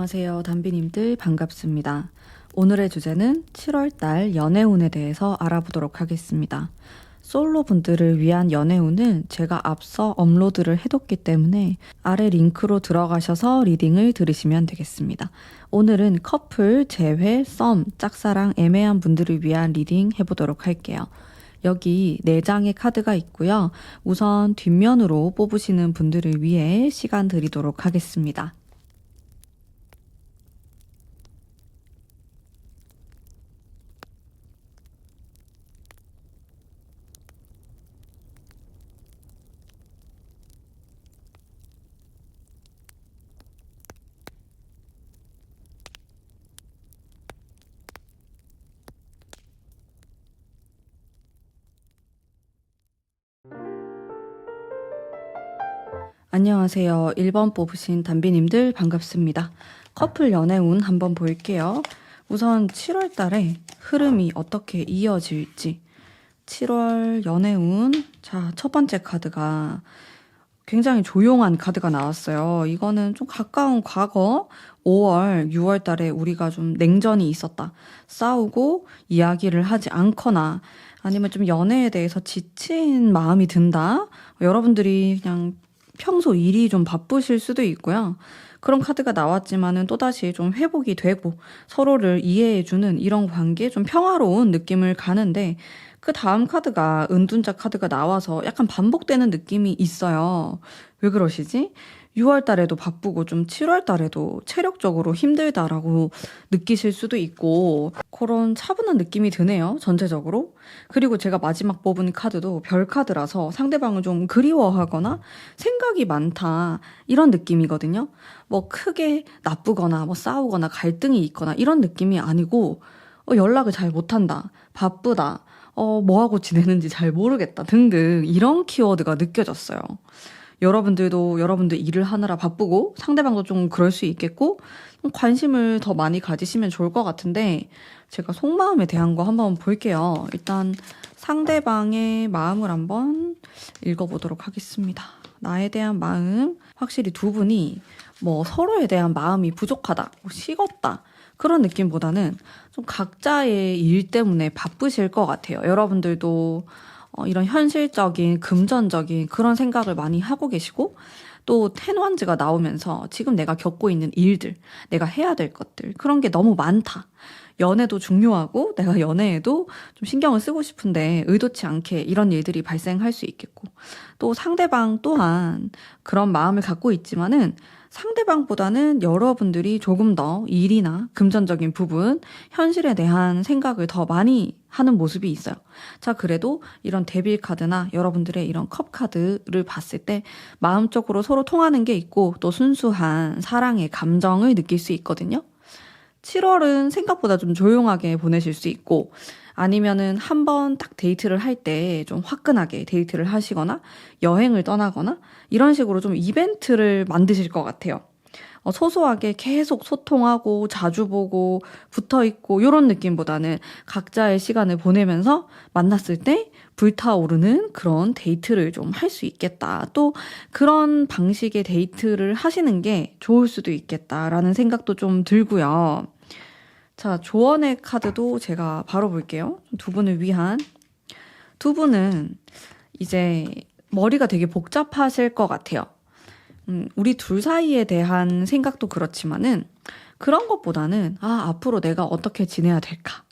안녕하세요, 담비님들 반갑습니다. 오늘의 주제는 7월달 연애운에 대해서 알아보도록 하겠습니다. 솔로 분들을 위한 연애운은 제가 앞서 업로드를 해뒀기 때문에 아래 링크로 들어가셔서 리딩을 들으시면 되겠습니다. 오늘은 커플, 재회, 썸, 짝사랑 애매한 분들을 위한 리딩 해보도록 할게요. 여기 4장의 카드가 있고요. 우선 뒷면으로 뽑으시는 분들을 위해 시간 드리도록 하겠습니다. 안녕하세요. 1번 뽑으신 담비님들 반갑습니다. 커플 연애운 한번 볼게요. 우선 7월 달에 흐름이 어떻게 이어질지. 7월 연애운. 자, 첫 번째 카드가 굉장히 조용한 카드가 나왔어요. 이거는 좀 가까운 과거 5월, 6월 달에 우리가 좀 냉전이 있었다. 싸우고 이야기를 하지 않거나 아니면 좀 연애에 대해서 지친 마음이 든다. 여러분들이 그냥 평소 일이 좀 바쁘실 수도 있고요. 그런 카드가 나왔지만은 또다시 좀 회복이 되고 서로를 이해해주는 이런 관계, 좀 평화로운 느낌을 가는데 그 다음 카드가 은둔자 카드가 나와서 약간 반복되는 느낌이 있어요. 왜 그러시지? 6월 달에도 바쁘고 좀 7월 달에도 체력적으로 힘들다라고 느끼실 수도 있고 그런 차분한 느낌이 드네요, 전체적으로. 그리고 제가 마지막 뽑은 카드도 별 카드라서 상대방을 좀 그리워하거나 생각이 많다 이런 느낌이거든요. 뭐 크게 나쁘거나 뭐 싸우거나 갈등이 있거나 이런 느낌이 아니고 연락을 잘 못한다, 바쁘다, 뭐하고 지내는지 잘 모르겠다 등등 이런 키워드가 느껴졌어요. 여러분들도 여러분들 일을 하느라 바쁘고 상대방도 좀 그럴 수 있겠고 관심을 더 많이 가지시면 좋을 것 같은데 제가 속마음에 대한 거 한번 볼게요. 일단 상대방의 마음을 한번 읽어보도록 하겠습니다. 나에 대한 마음, 확실히 두 분이 뭐 서로에 대한 마음이 부족하다, 식었다 그런 느낌보다는 좀 각자의 일 때문에 바쁘실 것 같아요. 여러분들도 이런 현실적인, 금전적인 그런 생각을 많이 하고 계시고 또 텐원즈가 나오면서 지금 내가 겪고 있는 일들, 내가 해야 될 것들 그런 게 너무 많다. 연애도 중요하고 내가 연애에도 좀 신경을 쓰고 싶은데 의도치 않게 이런 일들이 발생할 수 있겠고 또 상대방 또한 그런 마음을 갖고 있지만은 상대방보다는 여러분들이 조금 더 일이나 금전적인 부분, 현실에 대한 생각을 더 많이 하는 모습이 있어요. 자, 그래도 이런 데빌 카드나 여러분들의 이런 컵 카드를 봤을 때 마음적으로 서로 통하는 게 있고 또 순수한 사랑의 감정을 느낄 수 있거든요. 7월은 생각보다 좀 조용하게 보내실 수 있고 아니면은 한번 딱 데이트를 할 때 좀 화끈하게 데이트를 하시거나 여행을 떠나거나 이런 식으로 좀 이벤트를 만드실 것 같아요. 소소하게 계속 소통하고 자주 보고 붙어 있고 이런 느낌보다는 각자의 시간을 보내면서 만났을 때 불타오르는 그런 데이트를 좀 할 수 있겠다. 또 그런 방식의 데이트를 하시는 게 좋을 수도 있겠다라는 생각도 좀 들고요. 자, 조언의 카드도 제가 바로 볼게요. 두 분을 위한. 두 분은 이제 머리가 되게 복잡하실 것 같아요. 우리 둘 사이에 대한 생각도 그렇지만은 그런 것보다는 앞으로 내가 어떻게 지내야 될까?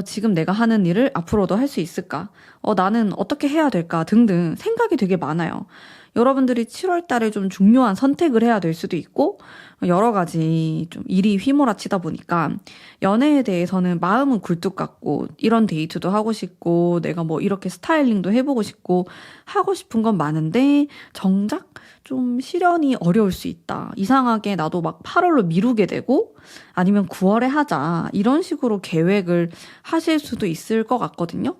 지금 내가 하는 일을 앞으로도 할 수 있을까? 나는 어떻게 해야 될까? 등등 생각이 되게 많아요. 여러분들이 7월 달에 좀 중요한 선택을 해야 될 수도 있고, 여러 가지 좀 일이 휘몰아치다 보니까 연애에 대해서는 마음은 굴뚝 같고, 이런 데이트도 하고 싶고, 내가 뭐 이렇게 스타일링도 해보고 싶고, 하고 싶은 건 많은데, 정작 좀 실현이 어려울 수 있다. 이상하게 나도 막 8월로 미루게 되고, 아니면 9월에 하자. 이런 식으로 계획을 하실 수도 있을 것 같거든요.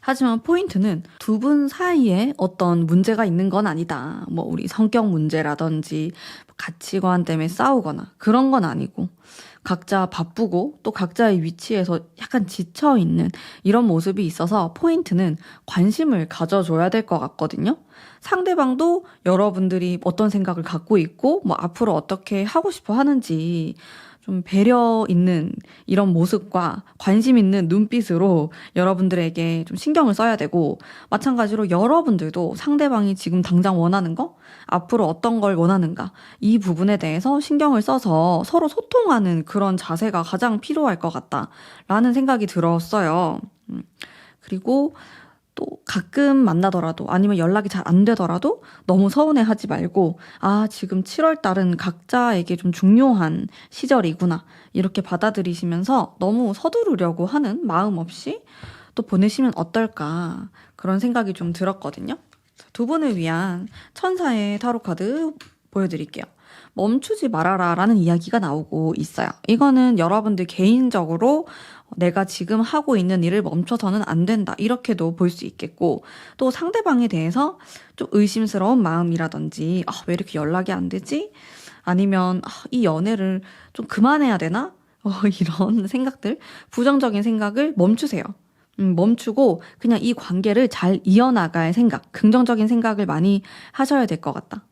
하지만 포인트는 두 분 사이에 어떤 문제가 있는 건 아니다. 우리 성격 문제라든지 가치관 때문에 싸우거나 그런 건 아니고 각자 바쁘고 또 각자의 위치에서 약간 지쳐있는 이런 모습이 있어서 포인트는 관심을 가져줘야 될 것 같거든요. 상대방도 여러분들이 어떤 생각을 갖고 있고 뭐 앞으로 어떻게 하고 싶어 하는지 좀 배려 있는 이런 모습과 관심 있는 눈빛으로 여러분들에게 좀 신경을 써야 되고, 마찬가지로 여러분들도 상대방이 지금 당장 원하는 거, 앞으로 어떤 걸 원하는가, 이 부분에 대해서 신경을 써서 서로 소통하는 그런 자세가 가장 필요할 것 같다라는 생각이 들었어요. 그리고 또 가끔 만나더라도 아니면 연락이 잘 안 되더라도 너무 서운해하지 말고, 아, 지금 7월 달은 각자에게 좀 중요한 시절이구나, 이렇게 받아들이시면서 너무 서두르려고 하는 마음 없이 또 보내시면 어떨까, 그런 생각이 좀 들었거든요. 두 분을 위한 천사의 타로 카드 보여드릴게요. 멈추지 말아라 라는 이야기가 나오고 있어요. 이거는 여러분들 개인적으로 내가 지금 하고 있는 일을 멈춰서는 안 된다, 이렇게도 볼 수 있겠고, 또 상대방에 대해서 좀 의심스러운 마음이라든지, 왜 이렇게 연락이 안 되지? 아니면 이 연애를 좀 그만해야 되나? 이런 생각들, 부정적인 생각을 멈추세요. 멈추고 그냥 이 관계를 잘 이어나갈 생각, 긍정적인 생각을 많이 하셔야 될 것 같다.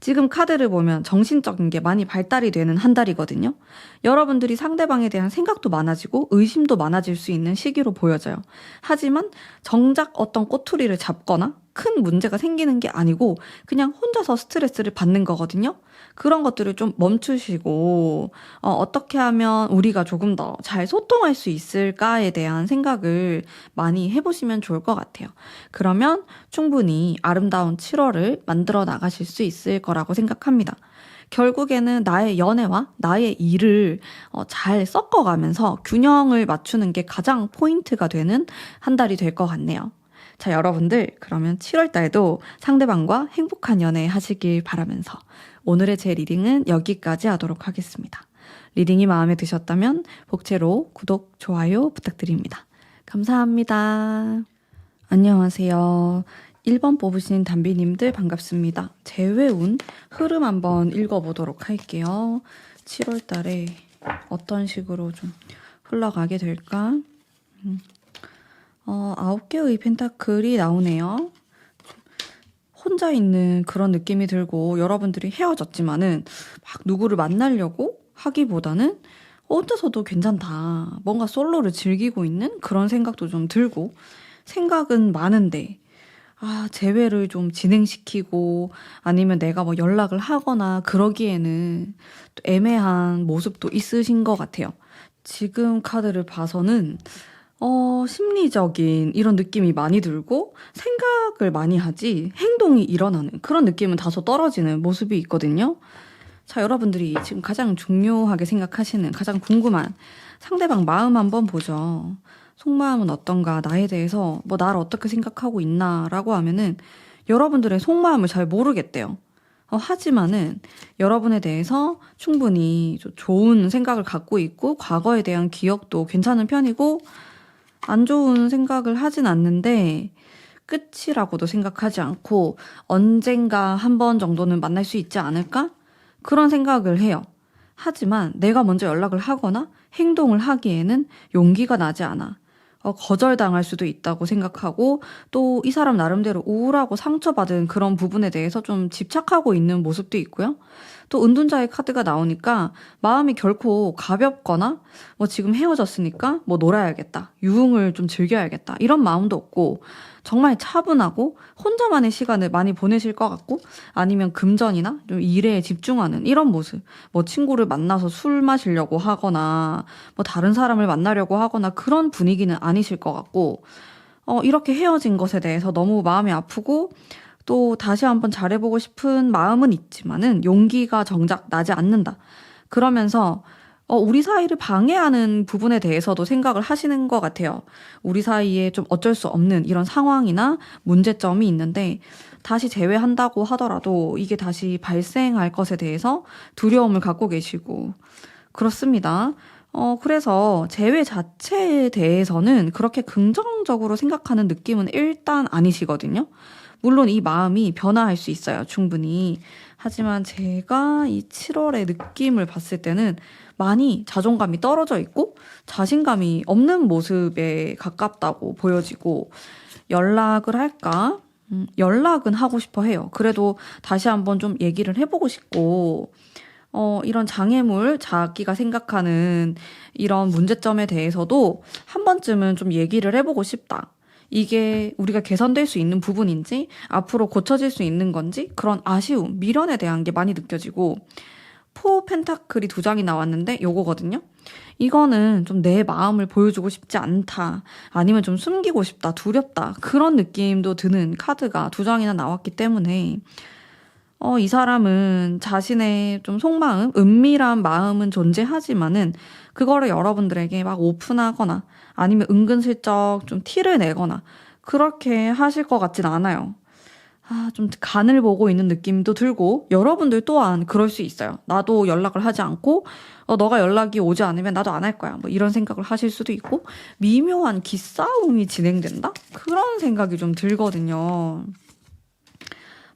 지금 카드를 보면 정신적인 게 많이 발달이 되는 한 달이거든요. 여러분들이 상대방에 대한 생각도 많아지고 의심도 많아질 수 있는 시기로 보여져요. 하지만 정작 어떤 꼬투리를 잡거나 큰 문제가 생기는 게 아니고 그냥 혼자서 스트레스를 받는 거거든요. 그런 것들을 좀 멈추시고 어떻게 하면 우리가 조금 더 잘 소통할 수 있을까에 대한 생각을 많이 해보시면 좋을 것 같아요. 그러면 충분히 아름다운 7월을 만들어 나가실 수 있을 거라고 생각합니다. 결국에는 나의 연애와 나의 일을 잘 섞어가면서 균형을 맞추는 게 가장 포인트가 되는 한 달이 될 것 같네요. 자, 여러분들, 그러면 7월 달도 상대방과 행복한 연애 하시길 바라면서 오늘의 제 리딩은 여기까지 하도록 하겠습니다. 리딩이 마음에 드셨다면 복채로 구독, 좋아요 부탁드립니다. 감사합니다. 안녕하세요. 1번 뽑으신 담비님들 반갑습니다. 재회운 흐름 한번 읽어보도록 할게요. 7월 달에 어떤 식으로 좀 흘러가게 될까? 9개의 펜타클이 나오네요. 혼자 있는 그런 느낌이 들고, 여러분들이 헤어졌지만은 막 누구를 만나려고 하기보다는 혼자서도 괜찮다, 뭔가 솔로를 즐기고 있는 그런 생각도 좀 들고, 생각은 많은데 재회를 좀 진행시키고 아니면 내가 뭐 연락을 하거나 그러기에는 또 애매한 모습도 있으신 것 같아요. 지금 카드를 봐서는 심리적인 이런 느낌이 많이 들고 생각을 많이 하지 행동이 일어나는 그런 느낌은 다소 떨어지는 모습이 있거든요. 자, 여러분들이 지금 가장 중요하게 생각하시는, 가장 궁금한 상대방 마음 한번 보죠. 속마음은 어떤가, 나에 대해서 뭐 나를 어떻게 생각하고 있나 라고 하면은 여러분들의 속마음을 잘 모르겠대요. 하지만은 여러분에 대해서 충분히 좋은 생각을 갖고 있고 과거에 대한 기억도 괜찮은 편이고 안 좋은 생각을 하진 않는데 끝이라고도 생각하지 않고 언젠가 한 번 정도는 만날 수 있지 않을까? 그런 생각을 해요. 하지만 내가 먼저 연락을 하거나 행동을 하기에는 용기가 나지 않아. 거절당할 수도 있다고 생각하고 또 이 사람 나름대로 우울하고 상처받은 그런 부분에 대해서 좀 집착하고 있는 모습도 있고요. 또 은둔자의 카드가 나오니까 마음이 결코 가볍거나 뭐 지금 헤어졌으니까 뭐 놀아야겠다, 유흥을 좀 즐겨야겠다, 이런 마음도 없고 정말 차분하고 혼자만의 시간을 많이 보내실 것 같고, 아니면 금전이나 좀 일에 집중하는 이런 모습, 뭐 친구를 만나서 술 마시려고 하거나 뭐 다른 사람을 만나려고 하거나 그런 분위기는 아니실 것 같고, 이렇게 헤어진 것에 대해서 너무 마음이 아프고 또 다시 한번 잘해보고 싶은 마음은 있지만은 용기가 정작 나지 않는다. 그러면서 우리 사이를 방해하는 부분에 대해서도 생각을 하시는 것 같아요. 우리 사이에 좀 어쩔 수 없는 이런 상황이나 문제점이 있는데 다시 재회한다고 하더라도 이게 다시 발생할 것에 대해서 두려움을 갖고 계시고 그렇습니다. 그래서 재회 자체에 대해서는 그렇게 긍정적으로 생각하는 느낌은 일단 아니시거든요. 물론 이 마음이 변화할 수 있어요, 충분히. 하지만 제가 이 7월의 느낌을 봤을 때는 많이 자존감이 떨어져 있고 자신감이 없는 모습에 가깝다고 보여지고 연락을 할까? 연락은 하고 싶어 해요. 그래도 다시 한번 좀 얘기를 해보고 싶고 이런 장애물, 자기가 생각하는 이런 문제점에 대해서도 한 번쯤은 좀 얘기를 해보고 싶다. 이게 우리가 개선될 수 있는 부분인지, 앞으로 고쳐질 수 있는 건지, 그런 아쉬움, 미련에 대한 게 많이 느껴지고, 포 펜타클이 2장이 나왔는데 요거거든요. 이거는 좀 내 마음을 보여주고 싶지 않다. 아니면 좀 숨기고 싶다, 두렵다. 그런 느낌도 드는 카드가 2장이나 나왔기 때문에 이 사람은 자신의 좀 속마음, 은밀한 마음은 존재하지만은 그거를 여러분들에게 막 오픈하거나 아니면 은근슬쩍 좀 티를 내거나 그렇게 하실 것 같진 않아요. 좀 간을 보고 있는 느낌도 들고 여러분들 또한 그럴 수 있어요. 나도 연락을 하지 않고 너가 연락이 오지 않으면 나도 안 할 거야. 뭐 이런 생각을 하실 수도 있고 미묘한 기싸움이 진행된다? 그런 생각이 좀 들거든요.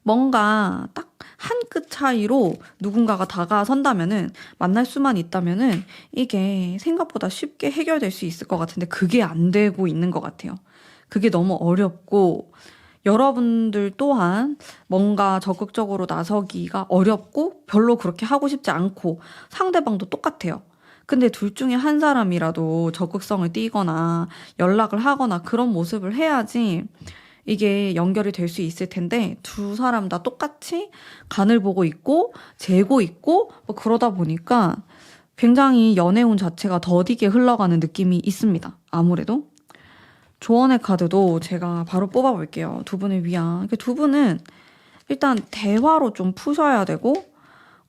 뭔가 딱 한 끗 차이로 누군가가 다가선다면은 만날 수만 있다면은 이게 생각보다 쉽게 해결될 수 있을 것 같은데 그게 안 되고 있는 것 같아요. 그게 너무 어렵고 여러분들 또한 뭔가 적극적으로 나서기가 어렵고 별로 그렇게 하고 싶지 않고 상대방도 똑같아요. 근데 둘 중에 한 사람이라도 적극성을 띠거나 연락을 하거나 그런 모습을 해야지 이게 연결이 될 수 있을 텐데 두 사람 다 똑같이 간을 보고 있고 재고 있고 뭐 그러다 보니까 굉장히 연애운 자체가 더디게 흘러가는 느낌이 있습니다. 아무래도. 조언의 카드도 제가 바로 뽑아볼게요. 두 분을 위한. 두 분은 일단 대화로 좀 푸셔야 되고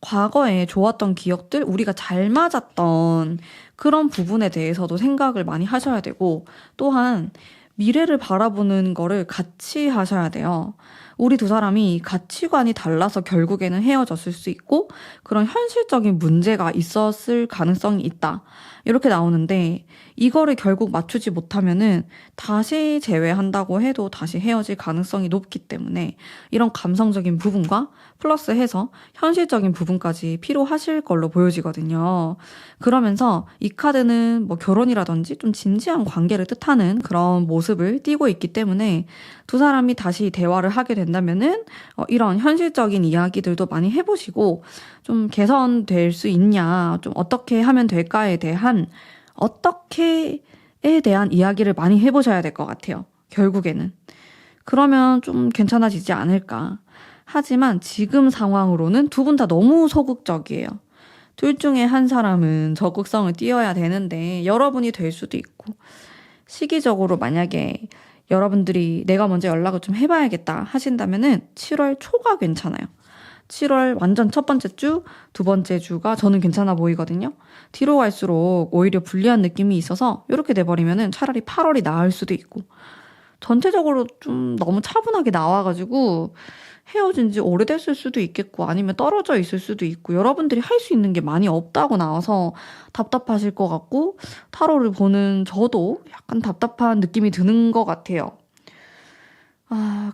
과거에 좋았던 기억들, 우리가 잘 맞았던 그런 부분에 대해서도 생각을 많이 하셔야 되고 또한 미래를 바라보는 거를 같이 하셔야 돼요. 우리 두 사람이 가치관이 달라서 결국에는 헤어졌을 수 있고 그런 현실적인 문제가 있었을 가능성이 있다. 이렇게 나오는데 이거를 결국 맞추지 못하면은 다시 재회한다고 해도 다시 헤어질 가능성이 높기 때문에 이런 감성적인 부분과 플러스해서 현실적인 부분까지 필요하실 걸로 보여지거든요. 그러면서 이 카드는 뭐 결혼이라든지 좀 진지한 관계를 뜻하는 그런 모습을 띠고 있기 때문에 두 사람이 다시 대화를 하게 된다면은 이런 현실적인 이야기들도 많이 해보시고 좀 개선될 수 있냐, 좀 어떻게 하면 될까에 대한 어떻게에 대한 이야기를 많이 해보셔야 될 것 같아요. 결국에는. 그러면 좀 괜찮아지지 않을까. 하지만 지금 상황으로는 두 분 다 너무 소극적이에요. 둘 중에 한 사람은 적극성을 띄어야 되는데 여러분이 될 수도 있고 시기적으로 만약에 여러분들이 내가 먼저 연락을 좀 해봐야겠다 하신다면은 7월 초가 괜찮아요. 7월 완전 첫 번째 주, 두 번째 주가 저는 괜찮아 보이거든요. 뒤로 갈수록 오히려 불리한 느낌이 있어서 이렇게 돼버리면은 차라리 8월이 나을 수도 있고 전체적으로 좀 너무 차분하게 나와가지고 헤어진 지 오래됐을 수도 있겠고 아니면 떨어져 있을 수도 있고 여러분들이 할 수 있는 게 많이 없다고 나와서 답답하실 것 같고 타로를 보는 저도 약간 답답한 느낌이 드는 것 같아요.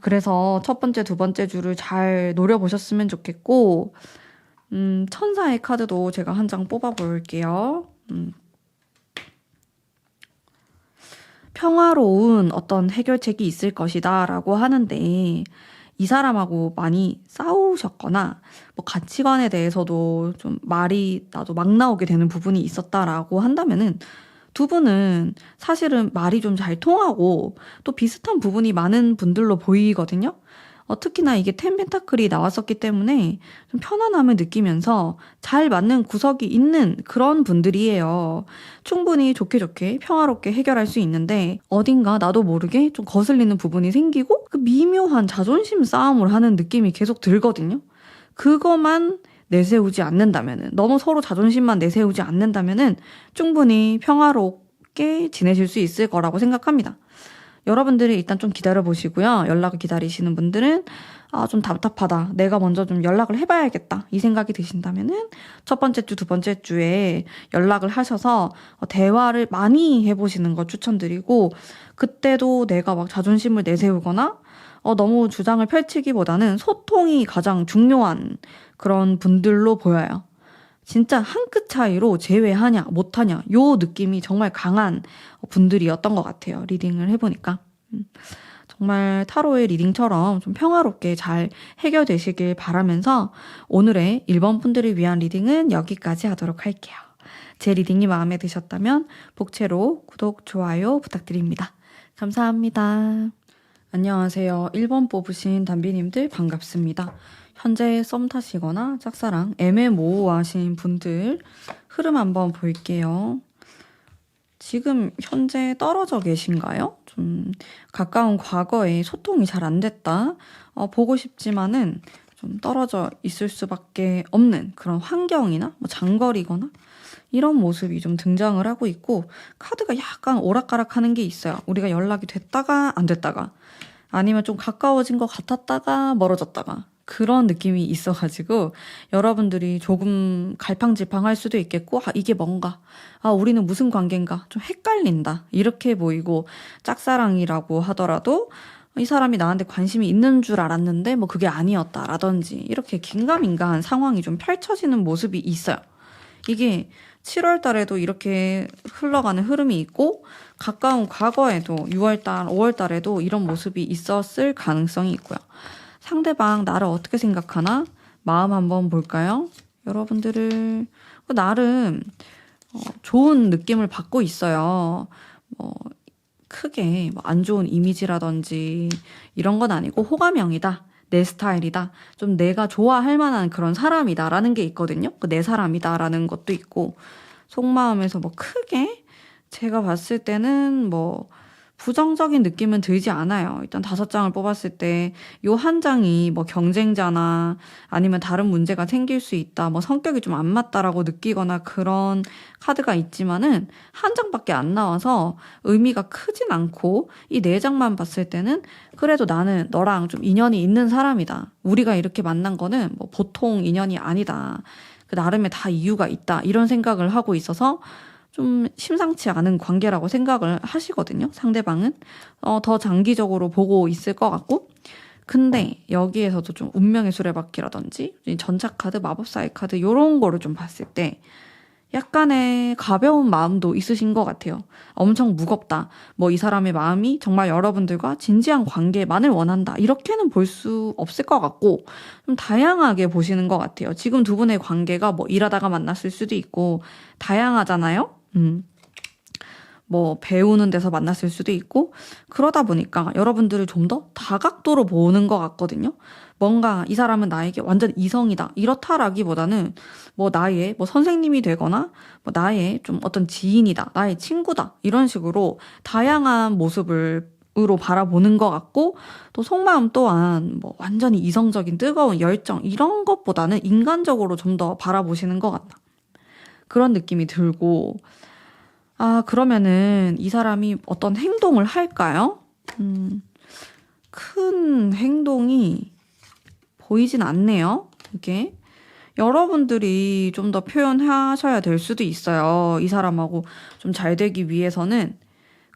그래서 첫 번째, 두 번째 주를 잘 노려보셨으면 좋겠고 천사의 카드도 제가 한 장 뽑아볼게요. 평화로운 어떤 해결책이 있을 것이다 라고 하는데 이 사람하고 많이 싸우셨거나 뭐 가치관에 대해서도 좀 말이 나도 막 나오게 되는 부분이 있었다라고 한다면은 두 분은 사실은 말이 좀 잘 통하고 또 비슷한 부분이 많은 분들로 보이거든요. 특히나 이게 텐 펜타클이 나왔었기 때문에 좀 편안함을 느끼면서 잘 맞는 구석이 있는 그런 분들이에요. 충분히 좋게 좋게 평화롭게 해결할 수 있는데 어딘가 나도 모르게 좀 거슬리는 부분이 생기고 그 미묘한 자존심 싸움을 하는 느낌이 계속 들거든요. 그것만 내세우지 않는다면은 너무 서로 자존심만 내세우지 않는다면은 충분히 평화롭게 지내실 수 있을 거라고 생각합니다. 여러분들이 일단 좀 기다려보시고요. 연락을 기다리시는 분들은 좀 답답하다. 내가 먼저 좀 연락을 해봐야겠다. 이 생각이 드신다면은 첫 번째 주, 두 번째 주에 연락을 하셔서 대화를 많이 해보시는 거 추천드리고 그때도 내가 막 자존심을 내세우거나 너무 주장을 펼치기보다는 소통이 가장 중요한 그런 분들로 보여요. 진짜 한 끗 차이로 제외하냐 못하냐 요 느낌이 정말 강한 분들이었던 것 같아요. 리딩을 해보니까. 정말 타로의 리딩처럼 좀 평화롭게 잘 해결되시길 바라면서 오늘의 1번 분들을 위한 리딩은 여기까지 하도록 할게요. 제 리딩이 마음에 드셨다면 복채로 구독, 좋아요 부탁드립니다. 감사합니다. 안녕하세요. 1번 뽑으신 담비님들 반갑습니다. 현재 썸 타시거나 짝사랑 애매모호하신 분들 흐름 한번 볼게요. 지금 현재 떨어져 계신가요? 좀 가까운 과거에 소통이 잘 안 됐다. 보고 싶지만은 좀 떨어져 있을 수밖에 없는 그런 환경이나 뭐 장거리거나 이런 모습이 좀 등장을 하고 있고 카드가 약간 오락가락하는 게 있어요. 우리가 연락이 됐다가 안 됐다가 아니면 좀 가까워진 것 같았다가 멀어졌다가 그런 느낌이 있어가지고 여러분들이 조금 갈팡질팡할 수도 있겠고 이게 뭔가 우리는 무슨 관계인가 좀 헷갈린다 이렇게 보이고 짝사랑이라고 하더라도 이 사람이 나한테 관심이 있는 줄 알았는데 뭐 그게 아니었다라든지 이렇게 긴가민가한 상황이 좀 펼쳐지는 모습이 있어요. 이게 7월 달에도 이렇게 흘러가는 흐름이 있고 가까운 과거에도 6월 달, 5월 달에도 이런 모습이 있었을 가능성이 있고요. 상대방 나를 어떻게 생각하나? 마음 한번 볼까요? 여러분들을 나름 좋은 느낌을 받고 있어요. 크게 안 좋은 이미지라든지 이런 건 아니고 호감형이다. 내 스타일이다. 좀 내가 좋아할 만한 그런 사람이다라는 게 있거든요. 내 사람이다라는 것도 있고 속마음에서 크게 제가 봤을 때는 부정적인 느낌은 들지 않아요. 일단 5장을 뽑았을 때 요 한 장이 경쟁자나 아니면 다른 문제가 생길 수 있다. 성격이 좀 안 맞다라고 느끼거나 그런 카드가 있지만은 한 장밖에 안 나와서 의미가 크진 않고 이 4장만 봤을 때는 그래도 나는 너랑 좀 인연이 있는 사람이다. 우리가 이렇게 만난 거는 보통 인연이 아니다. 그 나름의 다 이유가 있다. 이런 생각을 하고 있어서 좀 심상치 않은 관계라고 생각을 하시거든요. 상대방은 더 장기적으로 보고 있을 것 같고 근데 여기에서도 좀 운명의 수레바퀴라든지 전차카드, 마법사의 카드 이런 거를 좀 봤을 때 약간의 가벼운 마음도 있으신 것 같아요. 엄청 무겁다. 이 사람의 마음이 정말 여러분들과 진지한 관계만을 원한다. 이렇게는 볼 수 없을 것 같고 좀 다양하게 보시는 것 같아요. 지금 두 분의 관계가 일하다가 만났을 수도 있고 다양하잖아요. 배우는 데서 만났을 수도 있고 그러다 보니까 여러분들을 좀 더 다각도로 보는 것 같거든요. 뭔가 이 사람은 나에게 완전 이성이다 이렇다라기보다는 나의 선생님이 되거나 나의 좀 어떤 지인이다 나의 친구다 이런 식으로 다양한 모습으로 바라보는 것 같고 또 속마음 또한 완전히 이성적인 뜨거운 열정 이런 것보다는 인간적으로 좀 더 바라보시는 것 같다. 그런 느낌이 들고 그러면은 이 사람이 어떤 행동을 할까요? 큰 행동이 보이진 않네요. 이게 여러분들이 좀 더 표현하셔야 될 수도 있어요. 이 사람하고 좀 잘 되기 위해서는.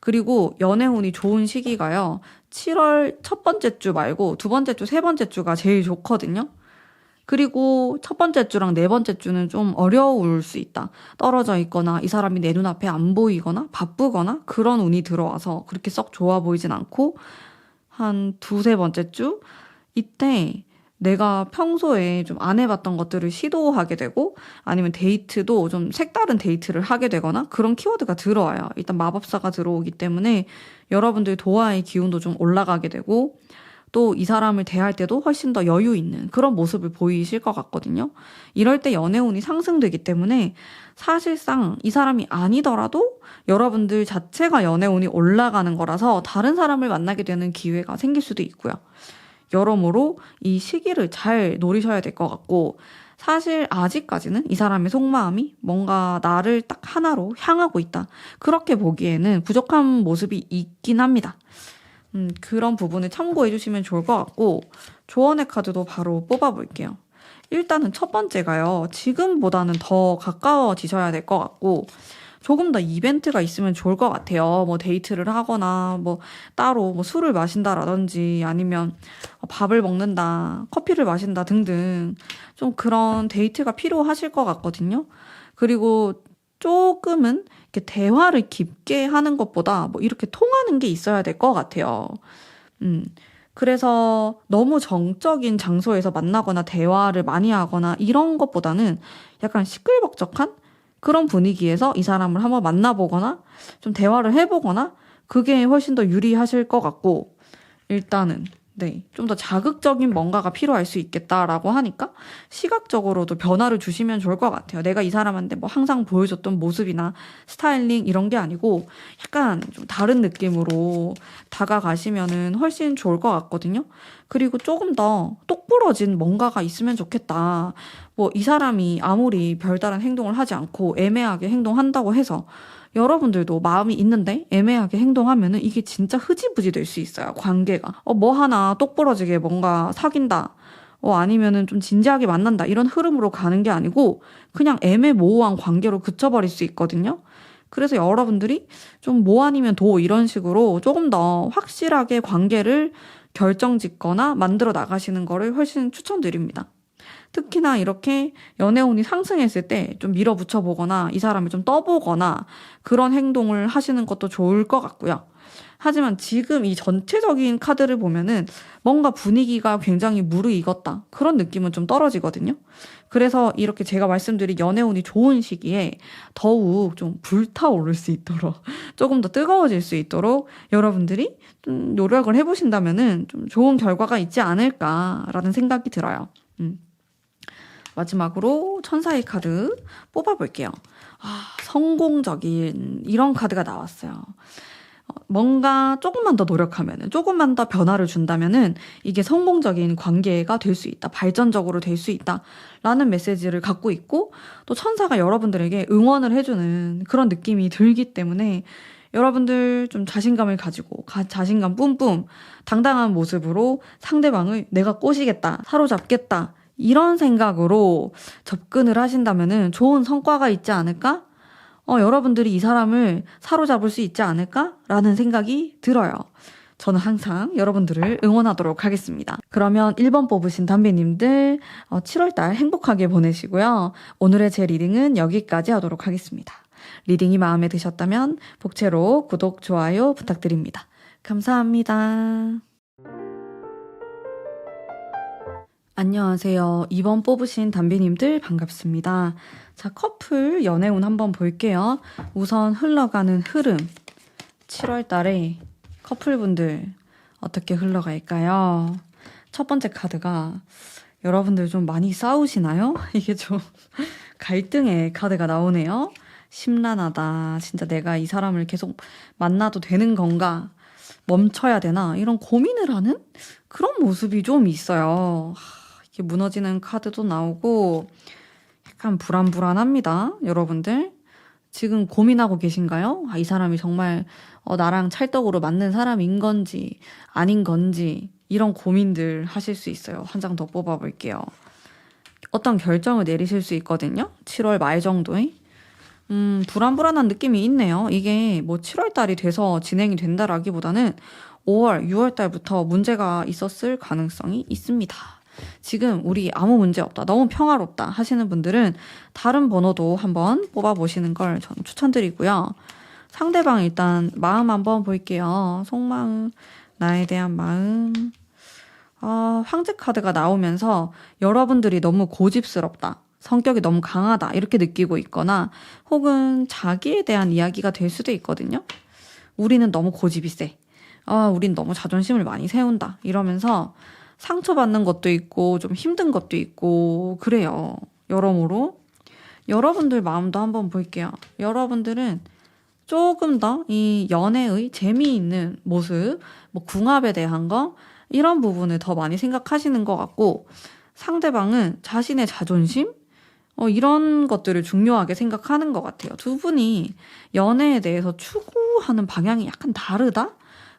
그리고 연애운이 좋은 시기가요. 7월 첫 번째 주 말고 두 번째 주, 세 번째 주가 제일 좋거든요. 그리고 첫 번째 주랑 네 번째 주는 좀 어려울 수 있다. 떨어져 있거나 이 사람이 내 눈앞에 안 보이거나 바쁘거나 그런 운이 들어와서 그렇게 썩 좋아 보이진 않고 한 두세 번째 주 이때 내가 평소에 좀 안 해봤던 것들을 시도하게 되고 아니면 데이트도 좀 색다른 데이트를 하게 되거나 그런 키워드가 들어와요. 일단 마법사가 들어오기 때문에 여러분들 도화의 기운도 좀 올라가게 되고 또 이 사람을 대할 때도 훨씬 더 여유 있는 그런 모습을 보이실 것 같거든요. 이럴 때 연애운이 상승되기 때문에 사실상 이 사람이 아니더라도 여러분들 자체가 연애운이 올라가는 거라서 다른 사람을 만나게 되는 기회가 생길 수도 있고요. 여러모로 이 시기를 잘 노리셔야 될 것 같고 사실 아직까지는 이 사람의 속마음이 뭔가 나를 딱 하나로 향하고 있다. 그렇게 보기에는 부족한 모습이 있긴 합니다. 그런 부분을 참고해 주시면 좋을 것 같고 조언의 카드도 바로 뽑아볼게요. 일단은 첫 번째가요. 지금보다는 더 가까워지셔야 될 것 같고 조금 더 이벤트가 있으면 좋을 것 같아요. 데이트를 하거나 따로 술을 마신다라든지 아니면 밥을 먹는다, 커피를 마신다 등등 좀 그런 데이트가 필요하실 것 같거든요. 그리고 조금은 이렇게 대화를 깊게 하는 것보다 뭐 이렇게 통하는 게 있어야 될 것 같아요. 음. 그래서 너무 정적인 장소에서 만나거나 대화를 많이 하거나 이런 것보다는 약간 시끌벅적한 그런 분위기에서 이 사람을 한번 만나보거나 좀 대화를 해보거나 그게 훨씬 더 유리하실 것 같고, 일단은 네, 좀 더 자극적인 뭔가가 필요할 수 있겠다라고 하니까 시각적으로도 변화를 주시면 좋을 것 같아요. 내가 이 사람한테 뭐 항상 보여줬던 모습이나 스타일링 이런 게 아니고 약간 좀 다른 느낌으로 다가가시면은 훨씬 좋을 것 같거든요. 그리고 조금 더 똑부러진 뭔가가 있으면 좋겠다. 뭐 이 사람이 아무리 별다른 행동을 하지 않고 애매하게 행동한다고 해서 여러분들도 마음이 있는데 애매하게 행동하면은 이게 진짜 흐지부지 될 수 있어요, 관계가. 뭐 하나 똑부러지게 뭔가 사귄다. 아니면은 좀 진지하게 만난다. 이런 흐름으로 가는 게 아니고 그냥 애매모호한 관계로 그쳐버릴 수 있거든요. 그래서 여러분들이 좀 뭐 아니면 도 이런 식으로 조금 더 확실하게 관계를 결정짓거나 만들어 나가시는 거를 훨씬 추천드립니다. 특히나 이렇게 연애운이 상승했을 때 좀 밀어붙여 보거나 이 사람을 좀 떠보거나 그런 행동을 하시는 것도 좋을 것 같고요. 하지만 지금 이 전체적인 카드를 보면은 뭔가 분위기가 굉장히 무르익었다. 그런 느낌은 좀 떨어지거든요. 그래서 이렇게 제가 말씀드린 연애운이 좋은 시기에 더욱 좀 불타오를 수 있도록 조금 더 뜨거워질 수 있도록 여러분들이 좀 노력을 해보신다면은 좀 좋은 결과가 있지 않을까라는 생각이 들어요. 마지막으로 천사의 카드 뽑아볼게요. 성공적인 이런 카드가 나왔어요. 뭔가 조금만 더 노력하면은, 조금만 더 변화를 준다면은 이게 성공적인 관계가 될 수 있다. 발전적으로 될 수 있다. 라는 메시지를 갖고 있고, 또 천사가 여러분들에게 응원을 해주는 그런 느낌이 들기 때문에 여러분들 좀 자신감을 가지고, 자신감 뿜뿜, 당당한 모습으로 상대방을 내가 꼬시겠다, 사로잡겠다, 이런 생각으로 접근을 하신다면은 좋은 성과가 있지 않을까? 여러분들이 이 사람을 사로잡을 수 있지 않을까라는 생각이 들어요. 저는 항상 여러분들을 응원하도록 하겠습니다. 그러면 1번 뽑으신 담비님들 7월달 행복하게 보내시고요. 오늘의 제 리딩은 여기까지 하도록 하겠습니다. 리딩이 마음에 드셨다면 복채로 구독, 좋아요 부탁드립니다. 감사합니다. 안녕하세요. 2번 뽑으신 담비님들 반갑습니다. 자, 커플 연애운 한번 볼게요. 우선 흘러가는 흐름. 7월 달에 커플분들 어떻게 흘러갈까요? 첫 번째 카드가 여러분들 좀 많이 싸우시나요? 이게 좀 갈등의 카드가 나오네요. 심란하다. 진짜 내가 이 사람을 계속 만나도 되는 건가? 멈춰야 되나? 이런 고민을 하는 그런 모습이 좀 있어요. 이게 무너지는 카드도 나오고 약간 불안불안합니다. 여러분들 지금 고민하고 계신가요? 이 사람이 정말 나랑 찰떡으로 맞는 사람인 건지 아닌 건지 이런 고민들 하실 수 있어요. 한 장 더 뽑아볼게요. 어떤 결정을 내리실 수 있거든요. 7월 말 정도에. 불안불안한 느낌이 있네요. 이게 뭐 7월 달이 돼서 진행이 된다라기보다는 5월, 6월 달부터 문제가 있었을 가능성이 있습니다. 지금 우리 아무 문제 없다, 너무 평화롭다 하시는 분들은 다른 번호도 한번 뽑아보시는 걸 저는 추천드리고요. 상대방 일단 마음 한번 볼게요. 속마음, 나에 대한 마음. 황제 카드가 나오면서 여러분들이 너무 고집스럽다, 성격이 너무 강하다 이렇게 느끼고 있거나 혹은 자기에 대한 이야기가 될 수도 있거든요. 우리는 너무 고집이 세. 우린 너무 자존심을 많이 세운다 이러면서 상처받는 것도 있고 좀 힘든 것도 있고 그래요. 여러모로 여러분들 마음도 한번 볼게요. 여러분들은 조금 더 이 연애의 재미있는 모습, 뭐 궁합에 대한 거 이런 부분을 더 많이 생각하시는 것 같고, 상대방은 자신의 자존심 이런 것들을 중요하게 생각하는 것 같아요. 두 분이 연애에 대해서 추구하는 방향이 약간 다르다?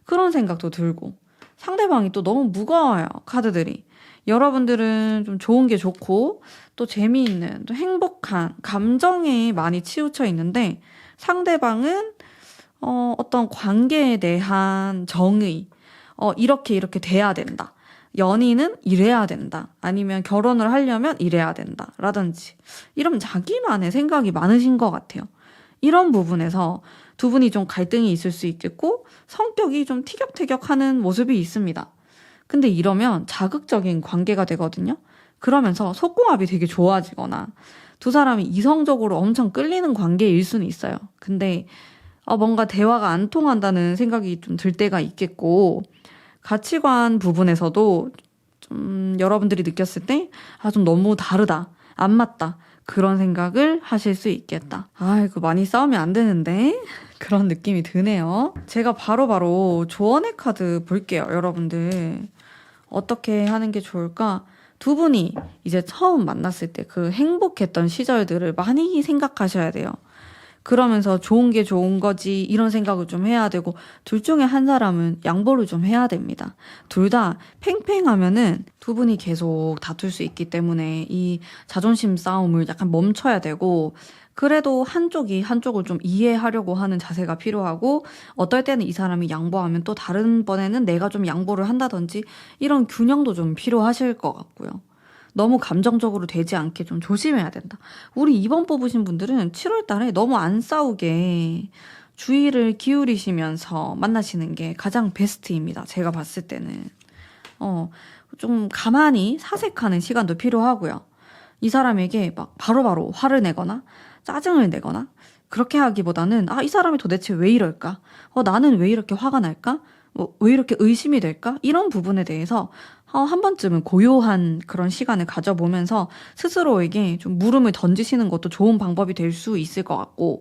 그런 생각도 들고, 상대방이 또 너무 무거워요, 카드들이. 여러분들은 좀 좋은 게 좋고 또 재미있는, 또 행복한 감정에 많이 치우쳐 있는데 상대방은 어떤 관계에 대한 정의, 이렇게 돼야 된다, 연인은 이래야 된다. 아니면 결혼을 하려면 이래야 된다. 라든지. 이런 자기만의 생각이 많으신 것 같아요. 이런 부분에서 두 분이 좀 갈등이 있을 수 있겠고 성격이 좀 티격태격하는 모습이 있습니다. 근데 이러면 자극적인 관계가 되거든요. 그러면서 속궁합이 되게 좋아지거나 두 사람이 이성적으로 엄청 끌리는 관계일 수는 있어요. 근데 뭔가 대화가 안 통한다는 생각이 좀 들 때가 있겠고 가치관 부분에서도 좀 여러분들이 느꼈을 때 좀 너무 다르다, 안 맞다 그런 생각을 하실 수 있겠다. 이거 많이 싸우면 안 되는데 그런 느낌이 드네요. 제가 바로바로 조언의 카드 볼게요. 여러분들 어떻게 하는 게 좋을까? 두 분이 이제 처음 만났을 때 그 행복했던 시절들을 많이 생각하셔야 돼요. 그러면서 좋은 게 좋은 거지 이런 생각을 좀 해야 되고 둘 중에 한 사람은 양보를 좀 해야 됩니다. 둘 다 팽팽하면은 두 분이 계속 다툴 수 있기 때문에 이 자존심 싸움을 약간 멈춰야 되고 그래도 한쪽이 한쪽을 좀 이해하려고 하는 자세가 필요하고 어떨 때는 이 사람이 양보하면 또 다른 번에는 내가 좀 양보를 한다든지 이런 균형도 좀 필요하실 것 같고요. 너무 감정적으로 되지 않게 좀 조심해야 된다. 우리 2번 뽑으신 분들은 7월 달에 너무 안 싸우게 주의를 기울이시면서 만나시는 게 가장 베스트입니다. 제가 봤을 때는. 좀 가만히 사색하는 시간도 필요하고요. 이 사람에게 막 바로바로 화를 내거나 짜증을 내거나 그렇게 하기보다는 이 사람이 도대체 왜 이럴까? 나는 왜 이렇게 화가 날까? 왜 이렇게 의심이 될까? 이런 부분에 대해서 한 번쯤은 고요한 그런 시간을 가져보면서 스스로에게 좀 물음을 던지시는 것도 좋은 방법이 될 수 있을 것 같고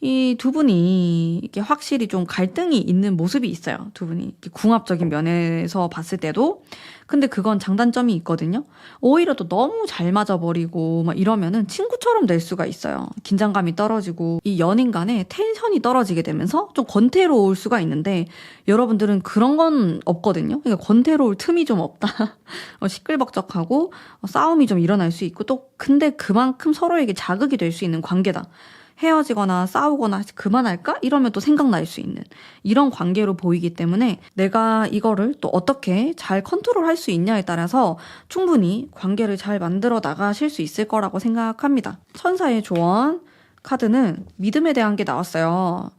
이 두 분이 이게 확실히 좀 갈등이 있는 모습이 있어요. 두 분이 궁합적인 면에서 봤을 때도. 근데 그건 장단점이 있거든요. 오히려 또 너무 잘 맞아버리고 막 이러면은 친구처럼 될 수가 있어요. 긴장감이 떨어지고 이 연인 간에 텐션이 떨어지게 되면서 좀 권태로울 수가 있는데 여러분들은 그런 건 없거든요. 그러니까 권태로울 틈이 좀 없다. 시끌벅적하고 싸움이 좀 일어날 수 있고 또 근데 그만큼 서로에게 자극이 될 수 있는 관계다. 헤어지거나 싸우거나 그만할까? 이러면 또 생각날 수 있는 이런 관계로 보이기 때문에 내가 이거를 또 어떻게 잘 컨트롤할 수 있냐에 따라서 충분히 관계를 잘 만들어 나가실 수 있을 거라고 생각합니다. 천사의 조언 카드는 믿음에 대한 게 나왔어요.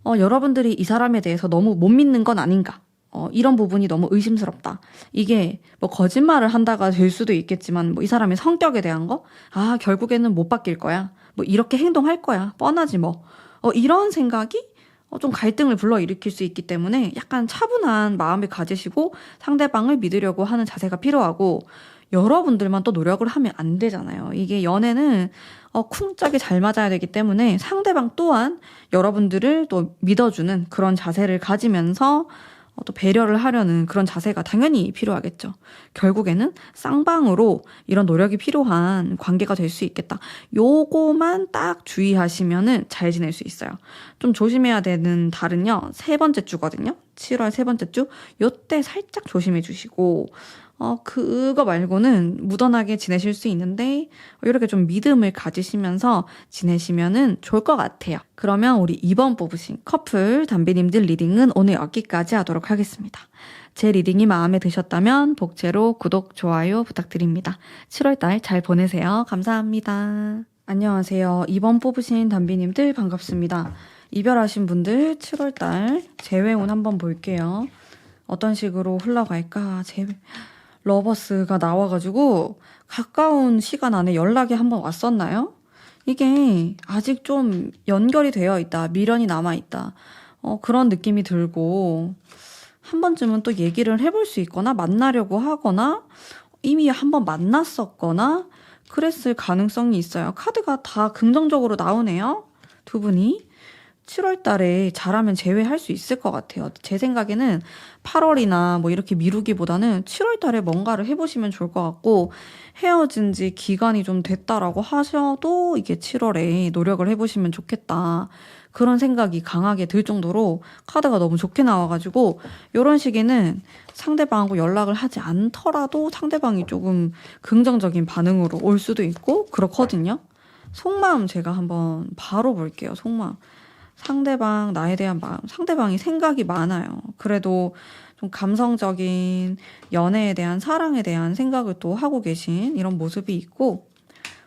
여러분들이 이 사람에 대해서 너무 못 믿는 건 아닌가? 이런 부분이 너무 의심스럽다. 이게 뭐 거짓말을 한다가 될 수도 있겠지만 뭐 이 사람의 성격에 대한 거? 결국에는 못 바뀔 거야. 뭐 이렇게 행동할 거야. 뻔하지 뭐. 이런 생각이 좀 갈등을 불러일으킬 수 있기 때문에 약간 차분한 마음을 가지시고 상대방을 믿으려고 하는 자세가 필요하고 여러분들만 또 노력을 하면 안 되잖아요. 이게 연애는 쿵짝이 잘 맞아야 되기 때문에 상대방 또한 여러분들을 또 믿어주는 그런 자세를 가지면서 또 배려를 하려는 그런 자세가 당연히 필요하겠죠. 결국에는 쌍방으로 이런 노력이 필요한 관계가 될 수 있겠다. 요거만 딱 주의하시면은 잘 지낼 수 있어요. 좀 조심해야 되는 달은요. 세 번째 주거든요. 7월 세 번째 주. 요때 살짝 조심해 주시고 그거 말고는 무던하게 지내실 수 있는데 이렇게 좀 믿음을 가지시면서 지내시면은 좋을 것 같아요. 그러면 우리 2번 뽑으신 커플 담비님들 리딩은 오늘 여기까지 하도록 하겠습니다. 제 리딩이 마음에 드셨다면 복채로 구독, 좋아요 부탁드립니다. 7월달 잘 보내세요. 감사합니다. 안녕하세요. 2번 뽑으신 담비님들 반갑습니다. 이별하신 분들 7월달 재회운 한번 볼게요. 어떤 식으로 흘러갈까? 러버스가 나와가지고 가까운 시간 안에 연락이 한번 왔었나요? 이게 아직 좀 연결이 되어 있다. 미련이 남아있다. 그런 느낌이 들고 한 번쯤은 또 얘기를 해볼 수 있거나 만나려고 하거나 이미 한번 만났었거나 그랬을 가능성이 있어요. 카드가 다 긍정적으로 나오네요. 두 분이. 7월 달에 잘하면 재회할 수 있을 것 같아요. 제 생각에는 8월이나 뭐 이렇게 미루기보다는 7월 달에 뭔가를 해보시면 좋을 것 같고 헤어진 지 기간이 좀 됐다라고 하셔도 이게 7월에 노력을 해보시면 좋겠다. 그런 생각이 강하게 들 정도로 카드가 너무 좋게 나와가지고 이런 시기는 상대방하고 연락을 하지 않더라도 상대방이 조금 긍정적인 반응으로 올 수도 있고 그렇거든요. 속마음 제가 한번 바로 볼게요. 속마음. 상대방 나에 대한 마음, 상대방이 생각이 많아요. 그래도 좀 감성적인 연애에 대한 사랑에 대한 생각을 또 하고 계신 이런 모습이 있고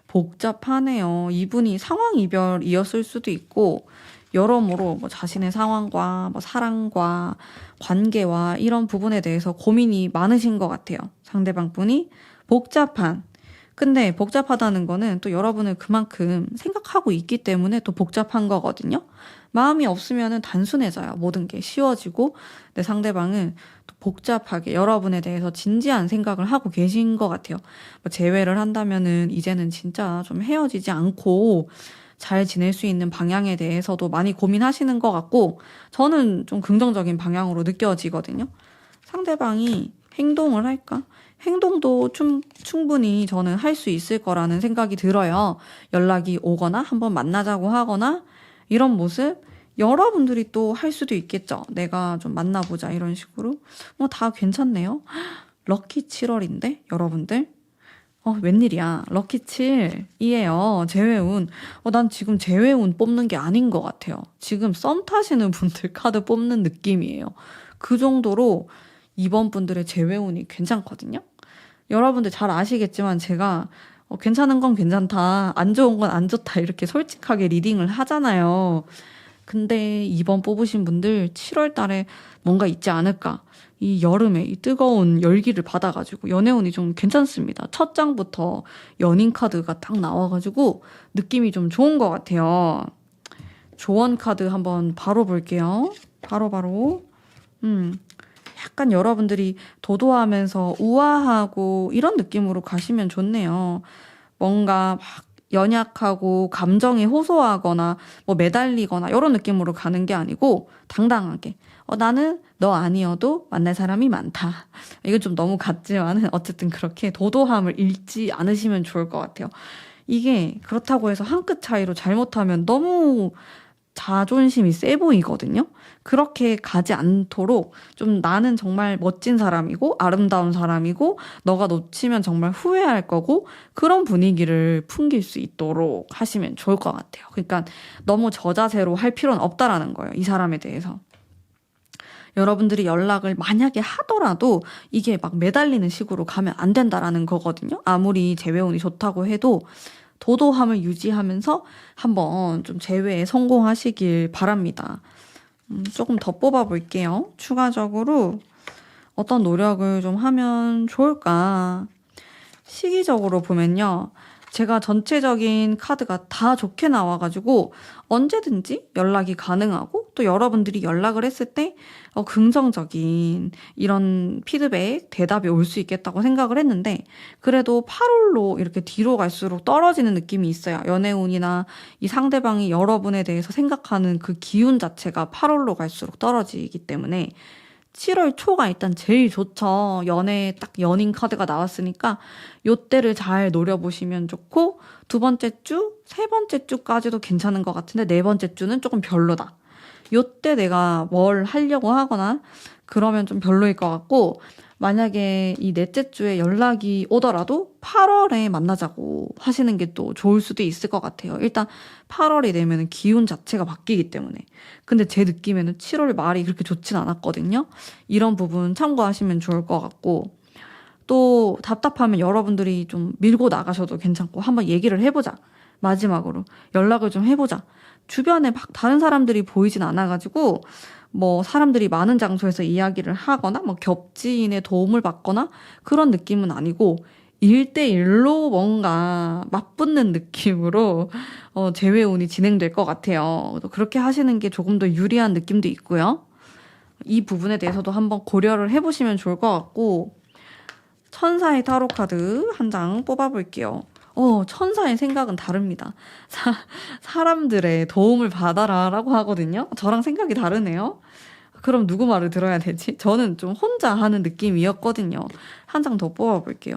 복잡하네요. 이분이 상황 이별이었을 수도 있고 여러모로 뭐 자신의 상황과 뭐 사랑과 관계와 이런 부분에 대해서 고민이 많으신 것 같아요. 상대방 분이 복잡한. 근데 복잡하다는 거는 또 여러분을 그만큼 생각하고 있기 때문에 또 복잡한 거거든요. 마음이 없으면은 단순해져요. 모든 게 쉬워지고 내 상대방은 또 복잡하게 여러분에 대해서 진지한 생각을 하고 계신 것 같아요. 뭐 재회를 한다면은 이제는 진짜 좀 헤어지지 않고 잘 지낼 수 있는 방향에 대해서도 많이 고민하시는 것 같고 저는 좀 긍정적인 방향으로 느껴지거든요. 상대방이 행동을 할까? 행동도 충분히 저는 할 수 있을 거라는 생각이 들어요. 연락이 오거나 한번 만나자고 하거나 이런 모습 여러분들이 또 할 수도 있겠죠. 내가 좀 만나보자 이런 식으로. 뭐 다 괜찮네요. 럭키 7월인데 여러분들. 웬일이야. 럭키 7이에요. 재회운. 난 지금 재회운 뽑는 게 아닌 것 같아요. 지금 썸 타시는 분들 카드 뽑는 느낌이에요. 그 정도로 이번 분들의 재회운이 괜찮거든요. 여러분들 잘 아시겠지만 제가 괜찮은 건 괜찮다, 안 좋은 건 안 좋다 이렇게 솔직하게 리딩을 하잖아요. 근데 이번 뽑으신 분들 7월 달에 뭔가 있지 않을까. 이 여름에 이 뜨거운 열기를 받아가지고 연애운이 좀 괜찮습니다. 첫 장부터 연인 카드가 딱 나와가지고 느낌이 좀 좋은 것 같아요. 조언 카드 한번 바로 볼게요. 바로. 약간 여러분들이 도도하면서 우아하고 이런 느낌으로 가시면 좋네요. 뭔가 막 연약하고 감정에 호소하거나 뭐 매달리거나 이런 느낌으로 가는 게 아니고 당당하게 나는 너 아니어도 만날 사람이 많다. 이건 좀 너무 같지만은 어쨌든 그렇게 도도함을 잃지 않으시면 좋을 것 같아요. 이게 그렇다고 해서 한 끗 차이로 잘못하면 너무 자존심이 세 보이거든요. 그렇게 가지 않도록 좀 나는 정말 멋진 사람이고 아름다운 사람이고 너가 놓치면 정말 후회할 거고 그런 분위기를 풍길 수 있도록 하시면 좋을 것 같아요. 그러니까 너무 저자세로 할 필요는 없다라는 거예요. 이 사람에 대해서. 여러분들이 연락을 만약에 하더라도 이게 막 매달리는 식으로 가면 안 된다라는 거거든요. 아무리 재회운이 좋다고 해도 도도함을 유지하면서 한번 좀 재회에 성공하시길 바랍니다. 조금 더 뽑아볼게요. 추가적으로 어떤 노력을 좀 하면 좋을까? 시기적으로 보면요. 제가 전체적인 카드가 다 좋게 나와가지고 언제든지 연락이 가능하고 또 여러분들이 연락을 했을 때 긍정적인 이런 피드백, 대답이 올 수 있겠다고 생각을 했는데 그래도 8월로 이렇게 뒤로 갈수록 떨어지는 느낌이 있어요. 연애운이나 이 상대방이 여러분에 대해서 생각하는 그 기운 자체가 8월로 갈수록 떨어지기 때문에 7월 초가 일단 제일 좋죠. 연애 딱 연인 카드가 나왔으니까 요때를 잘 노려보시면 좋고 두 번째 주, 세 번째 주까지도 괜찮은 것 같은데 네 번째 주는 조금 별로다. 요때 내가 뭘 하려고 하거나 그러면 좀 별로일 것 같고 만약에 이 넷째 주에 연락이 오더라도 8월에 만나자고 하시는 게 또 좋을 수도 있을 것 같아요. 일단 8월이 되면 기운 자체가 바뀌기 때문에. 근데 제 느낌에는 7월 말이 그렇게 좋진 않았거든요. 이런 부분 참고하시면 좋을 것 같고 또 답답하면 여러분들이 좀 밀고 나가셔도 괜찮고 한번 얘기를 해보자. 마지막으로 연락을 좀 해보자. 주변에 막 다른 사람들이 보이진 않아가지고 뭐 사람들이 많은 장소에서 이야기를 하거나 뭐 겹지인의 도움을 받거나 그런 느낌은 아니고 1대1로 뭔가 맞붙는 느낌으로 재회운이 진행될 것 같아요. 그렇게 하시는 게 조금 더 유리한 느낌도 있고요. 이 부분에 대해서도 한번 고려를 해보시면 좋을 것 같고 천사의 타로 카드 한 장 뽑아볼게요. 천사의 생각은 다릅니다. 사람들의 도움을 받아라 라고 하거든요. 저랑 생각이 다르네요. 그럼 누구 말을 들어야 되지? 저는 좀 혼자 하는 느낌이었거든요. 한 장 더 뽑아볼게요.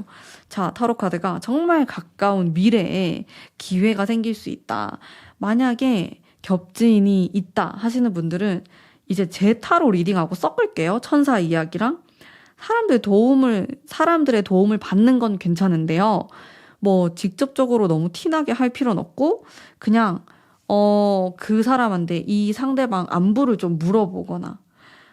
자, 타로 카드가 정말 가까운 미래에 기회가 생길 수 있다. 만약에 겹지인이 있다 하시는 분들은 이제 제 타로 리딩하고 섞을게요. 천사 이야기랑. 사람들의 도움을 받는 건 괜찮은데요. 뭐 직접적으로 너무 티나게 할 필요는 없고 그냥 그 사람한테 이 상대방 안부를 좀 물어보거나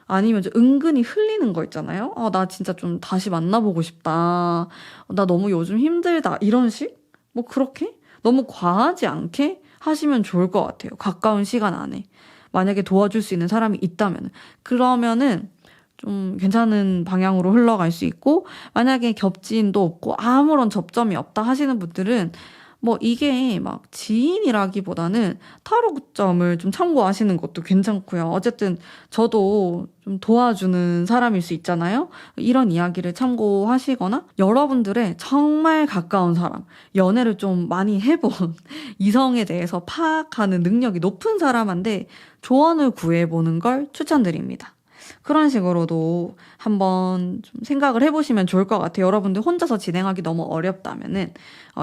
아니면 좀 은근히 흘리는 거 있잖아요. 나 진짜 좀 다시 만나보고 싶다. 나 너무 요즘 힘들다. 이런 식? 뭐 그렇게? 너무 과하지 않게 하시면 좋을 것 같아요. 가까운 시간 안에. 만약에 도와줄 수 있는 사람이 있다면. 그러면은 좀 괜찮은 방향으로 흘러갈 수 있고, 만약에 겹지인도 없고 아무런 접점이 없다 하시는 분들은 뭐 이게 막 지인이라기보다는 타로점을 좀 참고하시는 것도 괜찮고요. 어쨌든 저도 좀 도와주는 사람일 수 있잖아요. 이런 이야기를 참고하시거나 여러분들의 정말 가까운 사람, 연애를 좀 많이 해본 이성에 대해서 파악하는 능력이 높은 사람한테 조언을 구해보는 걸 추천드립니다. 그런 식으로도 한번 좀 생각을 해보시면 좋을 것 같아요. 여러분들 혼자서 진행하기 너무 어렵다면은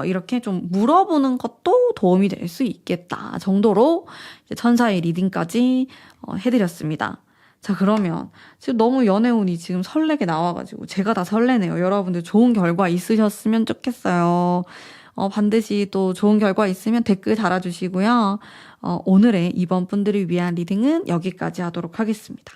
이렇게 좀 물어보는 것도 도움이 될 수 있겠다 정도로 이제 천사의 리딩까지 해드렸습니다. 자, 그러면 지금 너무 연애운이 지금 설레게 나와가지고 제가 다 설레네요. 여러분들 좋은 결과 있으셨으면 좋겠어요. 반드시 또 좋은 결과 있으면 댓글 달아주시고요. 오늘의 이번 분들을 위한 리딩은 여기까지 하도록 하겠습니다.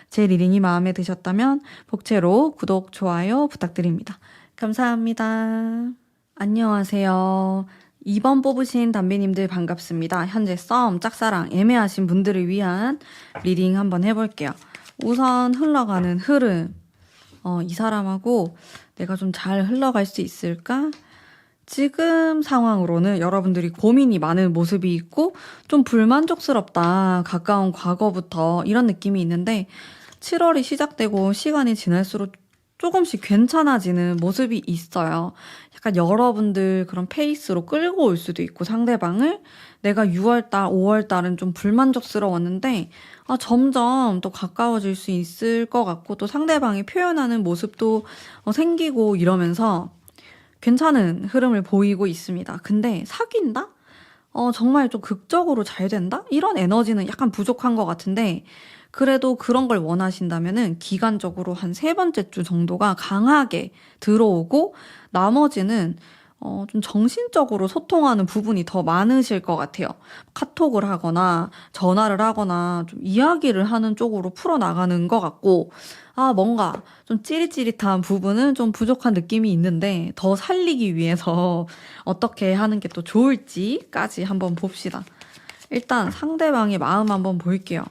제 리딩이 마음에 드셨다면 복채로 구독, 좋아요 부탁드립니다. 감사합니다. 안녕하세요. 2번 뽑으신 담비님들 반갑습니다. 현재 썸, 짝사랑, 애매하신 분들을 위한 리딩 한번 해볼게요. 우선 흘러가는 흐름. 이 사람하고 내가 좀 잘 흘러갈 수 있을까? 지금 상황으로는 여러분들이 고민이 많은 모습이 있고 좀 불만족스럽다. 가까운 과거부터 이런 느낌이 있는데 7월이 시작되고 시간이 지날수록 조금씩 괜찮아지는 모습이 있어요. 약간 여러분들 그런 페이스로 끌고 올 수도 있고 상대방을 내가 6월달, 5월달은 좀 불만족스러웠는데 점점 또 가까워질 수 있을 것 같고 또 상대방이 표현하는 모습도 생기고 이러면서 괜찮은 흐름을 보이고 있습니다. 근데 사귄다? 정말 좀 극적으로 잘 된다? 이런 에너지는 약간 부족한 것 같은데 그래도 그런 걸 원하신다면은 기간적으로 한 3번째 주 정도가 강하게 들어오고 나머지는 좀 정신적으로 소통하는 부분이 더 많으실 것 같아요. 카톡을 하거나 전화를 하거나 좀 이야기를 하는 쪽으로 풀어나가는 것 같고 뭔가 좀 찌릿찌릿한 부분은 좀 부족한 느낌이 있는데 더 살리기 위해서 어떻게 하는 게 또 좋을지까지 한번 봅시다. 일단 상대방의 마음 한번 볼게요.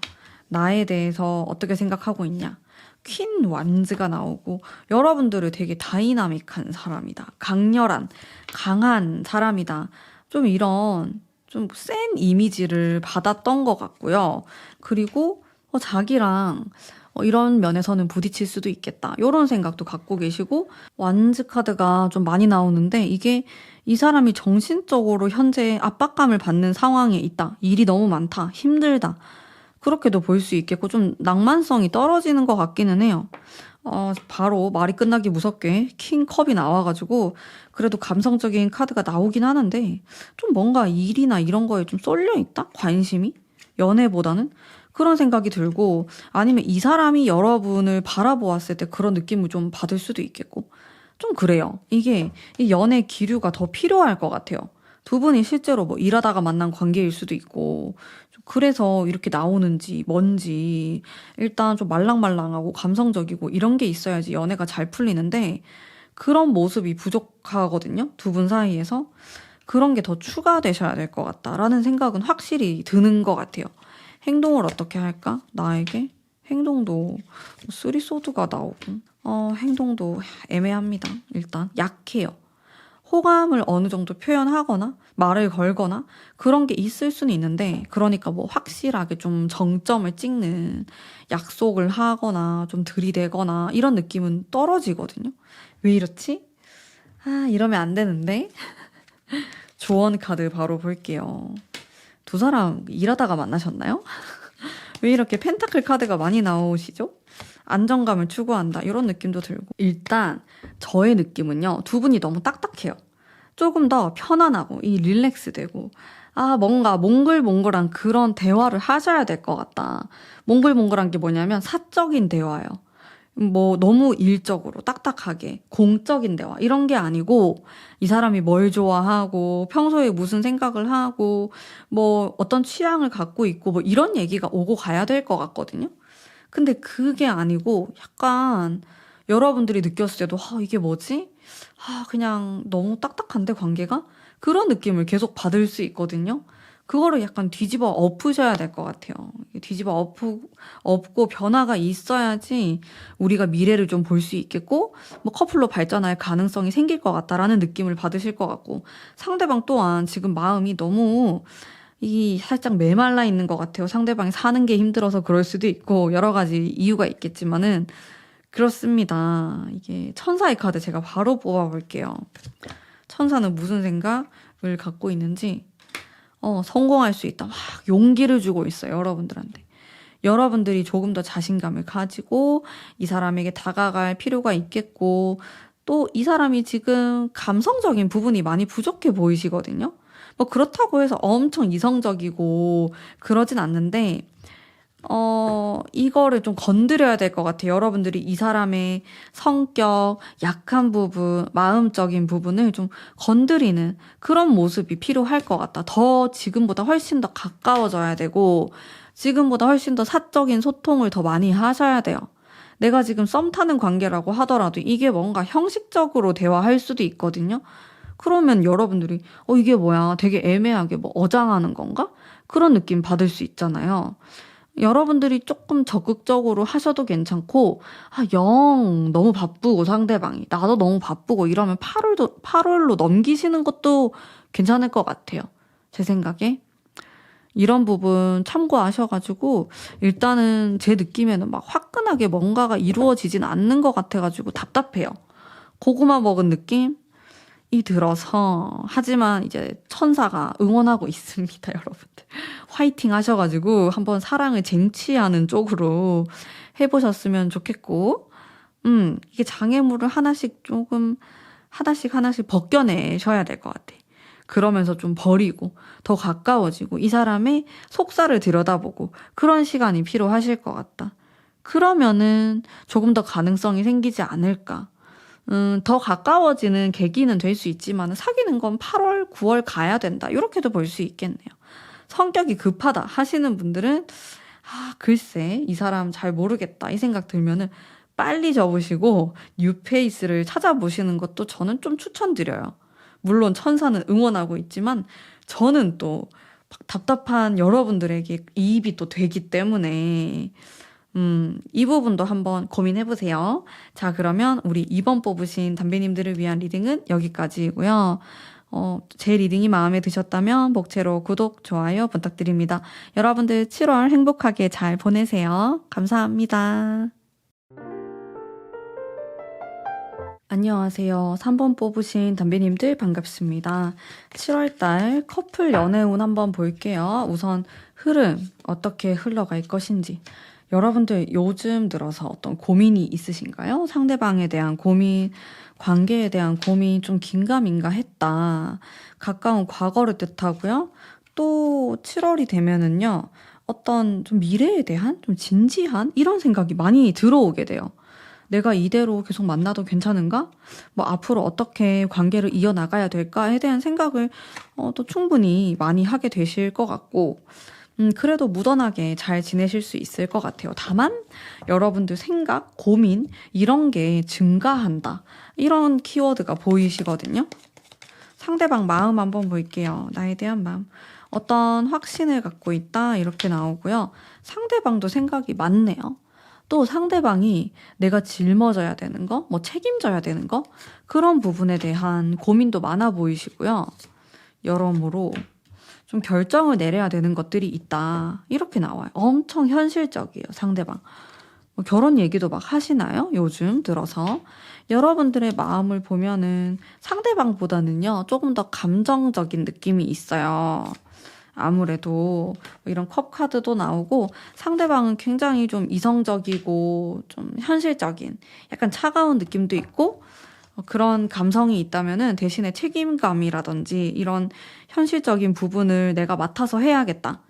나에 대해서 어떻게 생각하고 있냐. 퀸 완즈가 나오고 여러분들을 되게 다이나믹한 사람이다. 강렬한, 강한 사람이다. 좀 이런 좀 센 이미지를 받았던 것 같고요. 그리고 자기랑 이런 면에서는 부딪힐 수도 있겠다. 이런 생각도 갖고 계시고 완즈 카드가 좀 많이 나오는데 이게 이 사람이 정신적으로 현재 압박감을 받는 상황에 있다. 일이 너무 많다. 힘들다. 그렇게도 볼 수 있겠고 좀 낭만성이 떨어지는 것 같기는 해요. 바로 말이 끝나기 무섭게 킹컵이 나와가지고 그래도 감성적인 카드가 나오긴 하는데 좀 뭔가 일이나 이런 거에 좀 쏠려 있다? 관심이? 연애보다는? 그런 생각이 들고 아니면 이 사람이 여러분을 바라보았을 때 그런 느낌을 좀 받을 수도 있겠고 좀 그래요. 이게 이 연애 기류가 더 필요할 것 같아요. 두 분이 실제로 뭐 일하다가 만난 관계일 수도 있고 좀 그래서 이렇게 나오는지 뭔지 일단 좀 말랑말랑하고 감성적이고 이런 게 있어야지 연애가 잘 풀리는데 그런 모습이 부족하거든요. 두 분 사이에서. 그런 게 더 추가되셔야 될 것 같다라는 생각은 확실히 드는 것 같아요. 행동을 어떻게 할까? 나에게? 행동도 쓰리소드가 나오고 행동도 애매합니다. 일단 약해요. 호감을 어느 정도 표현하거나 말을 걸거나 그런 게 있을 수는 있는데 그러니까 뭐 확실하게 좀 정점을 찍는 약속을 하거나 좀 들이대거나 이런 느낌은 떨어지거든요. 왜 이렇지? 이러면 안 되는데. 조언 카드 바로 볼게요. 두 사람 일하다가 만나셨나요? 왜 이렇게 펜타클 카드가 많이 나오시죠? 안정감을 추구한다 이런 느낌도 들고 일단 저의 느낌은요. 두 분이 너무 딱딱해요. 조금 더 편안하고 릴렉스되고 뭔가 몽글몽글한 그런 대화를 하셔야 될 것 같다. 몽글몽글한 게 뭐냐면 사적인 대화예요. 뭐 너무 일적으로 딱딱하게 공적인 대화 이런 게 아니고 이 사람이 뭘 좋아하고 평소에 무슨 생각을 하고 뭐 어떤 취향을 갖고 있고 뭐 이런 얘기가 오고 가야 될 것 같거든요. 근데 그게 아니고 약간 여러분들이 느꼈을 때도 이게 뭐지? 그냥 너무 딱딱한데 관계가? 그런 느낌을 계속 받을 수 있거든요. 그거를 약간 뒤집어 엎으셔야 될 것 같아요. 뒤집어 엎고 변화가 있어야지 우리가 미래를 좀 볼 수 있겠고, 뭐 커플로 발전할 가능성이 생길 것 같다라는 느낌을 받으실 것 같고, 상대방 또한 지금 마음이 너무 살짝 메말라 있는 것 같아요. 상대방이 사는 게 힘들어서 그럴 수도 있고, 여러 가지 이유가 있겠지만은, 그렇습니다. 이게 천사의 카드 제가 바로 뽑아볼게요. 천사는 무슨 생각을 갖고 있는지, 성공할 수 있다. 막 용기를 주고 있어요, 여러분들한테. 여러분들이 조금 더 자신감을 가지고 이 사람에게 다가갈 필요가 있겠고, 또 이 사람이 지금 감성적인 부분이 많이 부족해 보이시거든요. 뭐 그렇다고 해서 엄청 이성적이고 그러진 않는데, 이거를 좀 건드려야 될 것 같아요. 여러분들이 이 사람의 성격, 약한 부분, 마음적인 부분을 좀 건드리는 그런 모습이 필요할 것 같다. 더 지금보다 훨씬 더 가까워져야 되고, 지금보다 훨씬 더 사적인 소통을 더 많이 하셔야 돼요. 내가 지금 썸 타는 관계라고 하더라도 이게 뭔가 형식적으로 대화할 수도 있거든요. 그러면 여러분들이 이게 뭐야? 되게 애매하게 뭐 어장하는 건가? 그런 느낌 받을 수 있잖아요. 여러분들이 조금 적극적으로 하셔도 괜찮고, 영 너무 바쁘고 상대방이 나도 너무 바쁘고 이러면 8월로 넘기시는 것도 괜찮을 것 같아요. 제 생각에. 이런 부분 참고하셔가지고, 일단은 제 느낌에는 막 화끈하게 뭔가가 이루어지진 않는 것 같아가지고 답답해요. 고구마 먹은 느낌? 이 들어서, 하지만 이제 천사가 응원하고 있습니다, 여러분들. 화이팅 하셔가지고 한번 사랑을 쟁취하는 쪽으로 해보셨으면 좋겠고, 이게 장애물을 하나씩 벗겨내셔야 될 것 같아. 그러면서 좀 버리고 더 가까워지고 이 사람의 속살을 들여다보고 그런 시간이 필요하실 것 같다. 그러면은 조금 더 가능성이 생기지 않을까. 더 가까워지는 계기는 될 수 있지만 사귀는 건 8월, 9월 가야 된다. 이렇게도 볼 수 있겠네요. 성격이 급하다 하시는 분들은 글쎄 이 사람 잘 모르겠다 이 생각 들면은 빨리 접으시고 뉴페이스를 찾아보시는 것도 저는 좀 추천드려요. 물론 천사는 응원하고 있지만 저는 또 답답한 여러분들에게 이입이 또 되기 때문에 이 부분도 한번 고민해보세요. 자, 그러면 우리 2번 뽑으신 담배님들을 위한 리딩은 여기까지고요. 제 리딩이 마음에 드셨다면 목채로 구독, 좋아요 부탁드립니다. 여러분들 7월 행복하게 잘 보내세요. 감사합니다. 안녕하세요. 3번 뽑으신 담배님들 반갑습니다. 7월달 커플 연애운 한번 볼게요. 우선 흐름 어떻게 흘러갈 것인지. 여러분들 요즘 들어서 어떤 고민이 있으신가요? 상대방에 대한 고민, 관계에 대한 고민 좀 긴가민가 했다. 가까운 과거를 뜻하고요. 또 7월이 되면은요. 어떤 좀 미래에 대한 좀 진지한 이런 생각이 많이 들어오게 돼요. 내가 이대로 계속 만나도 괜찮은가? 뭐 앞으로 어떻게 관계를 이어나가야 될까에 대한 생각을 또 충분히 많이 하게 되실 것 같고, 그래도 무던하게 잘 지내실 수 있을 것 같아요. 다만 여러분들 생각, 고민 이런 게 증가한다. 이런 키워드가 보이시거든요. 상대방 마음 한번 볼게요. 나에 대한 마음. 어떤 확신을 갖고 있다 이렇게 나오고요. 상대방도 생각이 많네요. 또 상대방이 내가 짊어져야 되는 거, 뭐 책임져야 되는 거 그런 부분에 대한 고민도 많아 보이시고요. 여러모로 좀 결정을 내려야 되는 것들이 있다. 이렇게 나와요. 엄청 현실적이에요, 상대방. 뭐 결혼 얘기도 막 하시나요? 요즘 들어서. 여러분들의 마음을 보면은 상대방보다는요, 조금 더 감정적인 느낌이 있어요. 아무래도 이런 컵 카드도 나오고 상대방은 굉장히 좀 이성적이고 좀 현실적인 약간 차가운 느낌도 있고 그런 감성이 있다면은 대신에 책임감이라든지 이런 현실적인 부분을 내가 맡아서 해야겠다.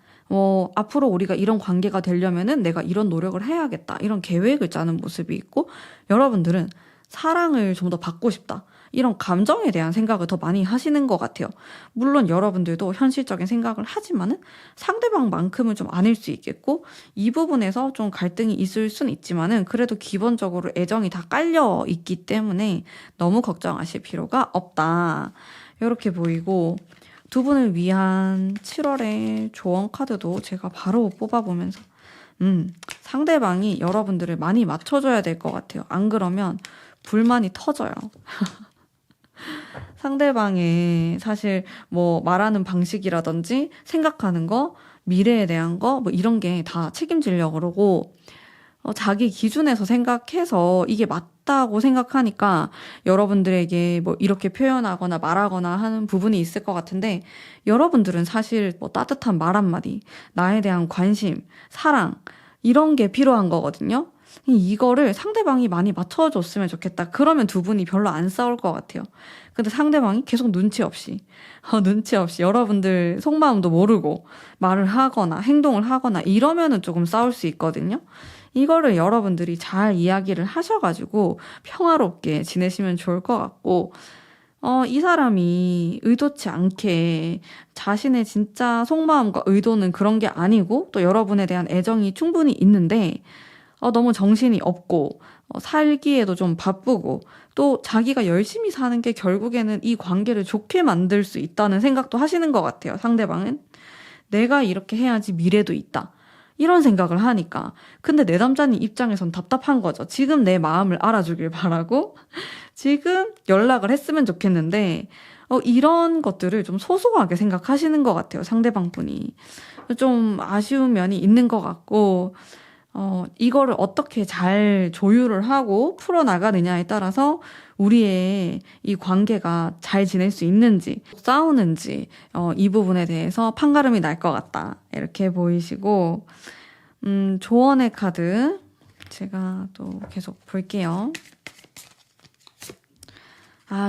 앞으로 우리가 이런 관계가 되려면은 내가 이런 노력을 해야겠다. 이런 계획을 짜는 모습이 있고 여러분들은 사랑을 좀 더 받고 싶다. 이런 감정에 대한 생각을 더 많이 하시는 것 같아요. 물론 여러분들도 현실적인 생각을 하지만은 상대방만큼은 좀 아닐 수 있겠고, 이 부분에서 좀 갈등이 있을 순 있지만은 그래도 기본적으로 애정이 다 깔려 있기 때문에 너무 걱정하실 필요가 없다. 이렇게 보이고, 두 분을 위한 7월의 조언 카드도 제가 바로 뽑아보면서 상대방이 여러분들을 많이 맞춰줘야 될 것 같아요. 안 그러면 불만이 터져요. 상대방의 사실 뭐 말하는 방식이라든지 생각하는 거, 미래에 대한 거, 뭐 이런 게 다 책임지려고 그러고, 자기 기준에서 생각해서 이게 맞다고 생각하니까 여러분들에게 뭐 이렇게 표현하거나 말하거나 하는 부분이 있을 것 같은데, 여러분들은 사실 뭐 따뜻한 말 한마디, 나에 대한 관심, 사랑, 이런 게 필요한 거거든요. 이거를 상대방이 많이 맞춰줬으면 좋겠다. 그러면 두 분이 별로 안 싸울 것 같아요. 근데 상대방이 계속 눈치 없이 여러분들 속마음도 모르고 말을 하거나 행동을 하거나 이러면은 조금 싸울 수 있거든요. 이거를 여러분들이 잘 이야기를 하셔가지고 평화롭게 지내시면 좋을 것 같고, 이 사람이 의도치 않게 자신의 진짜 속마음과 의도는 그런 게 아니고 또 여러분에 대한 애정이 충분히 있는데 너무 정신이 없고 살기에도 좀 바쁘고 또 자기가 열심히 사는 게 결국에는 이 관계를 좋게 만들 수 있다는 생각도 하시는 것 같아요. 상대방은 내가 이렇게 해야지 미래도 있다, 이런 생각을 하니까. 근데 내 남자님 입장에선 답답한 거죠. 지금 내 마음을 알아주길 바라고 지금 연락을 했으면 좋겠는데 이런 것들을 좀 소소하게 생각하시는 것 같아요. 상대방 분이 좀 아쉬운 면이 있는 것 같고, 이거를 어떻게 잘 조율을 하고 풀어나가느냐에 따라서 우리의 이 관계가 잘 지낼 수 있는지, 싸우는지, 이 부분에 대해서 판가름이 날 것 같다. 이렇게 보이시고, 조언의 카드 제가 또 계속 볼게요.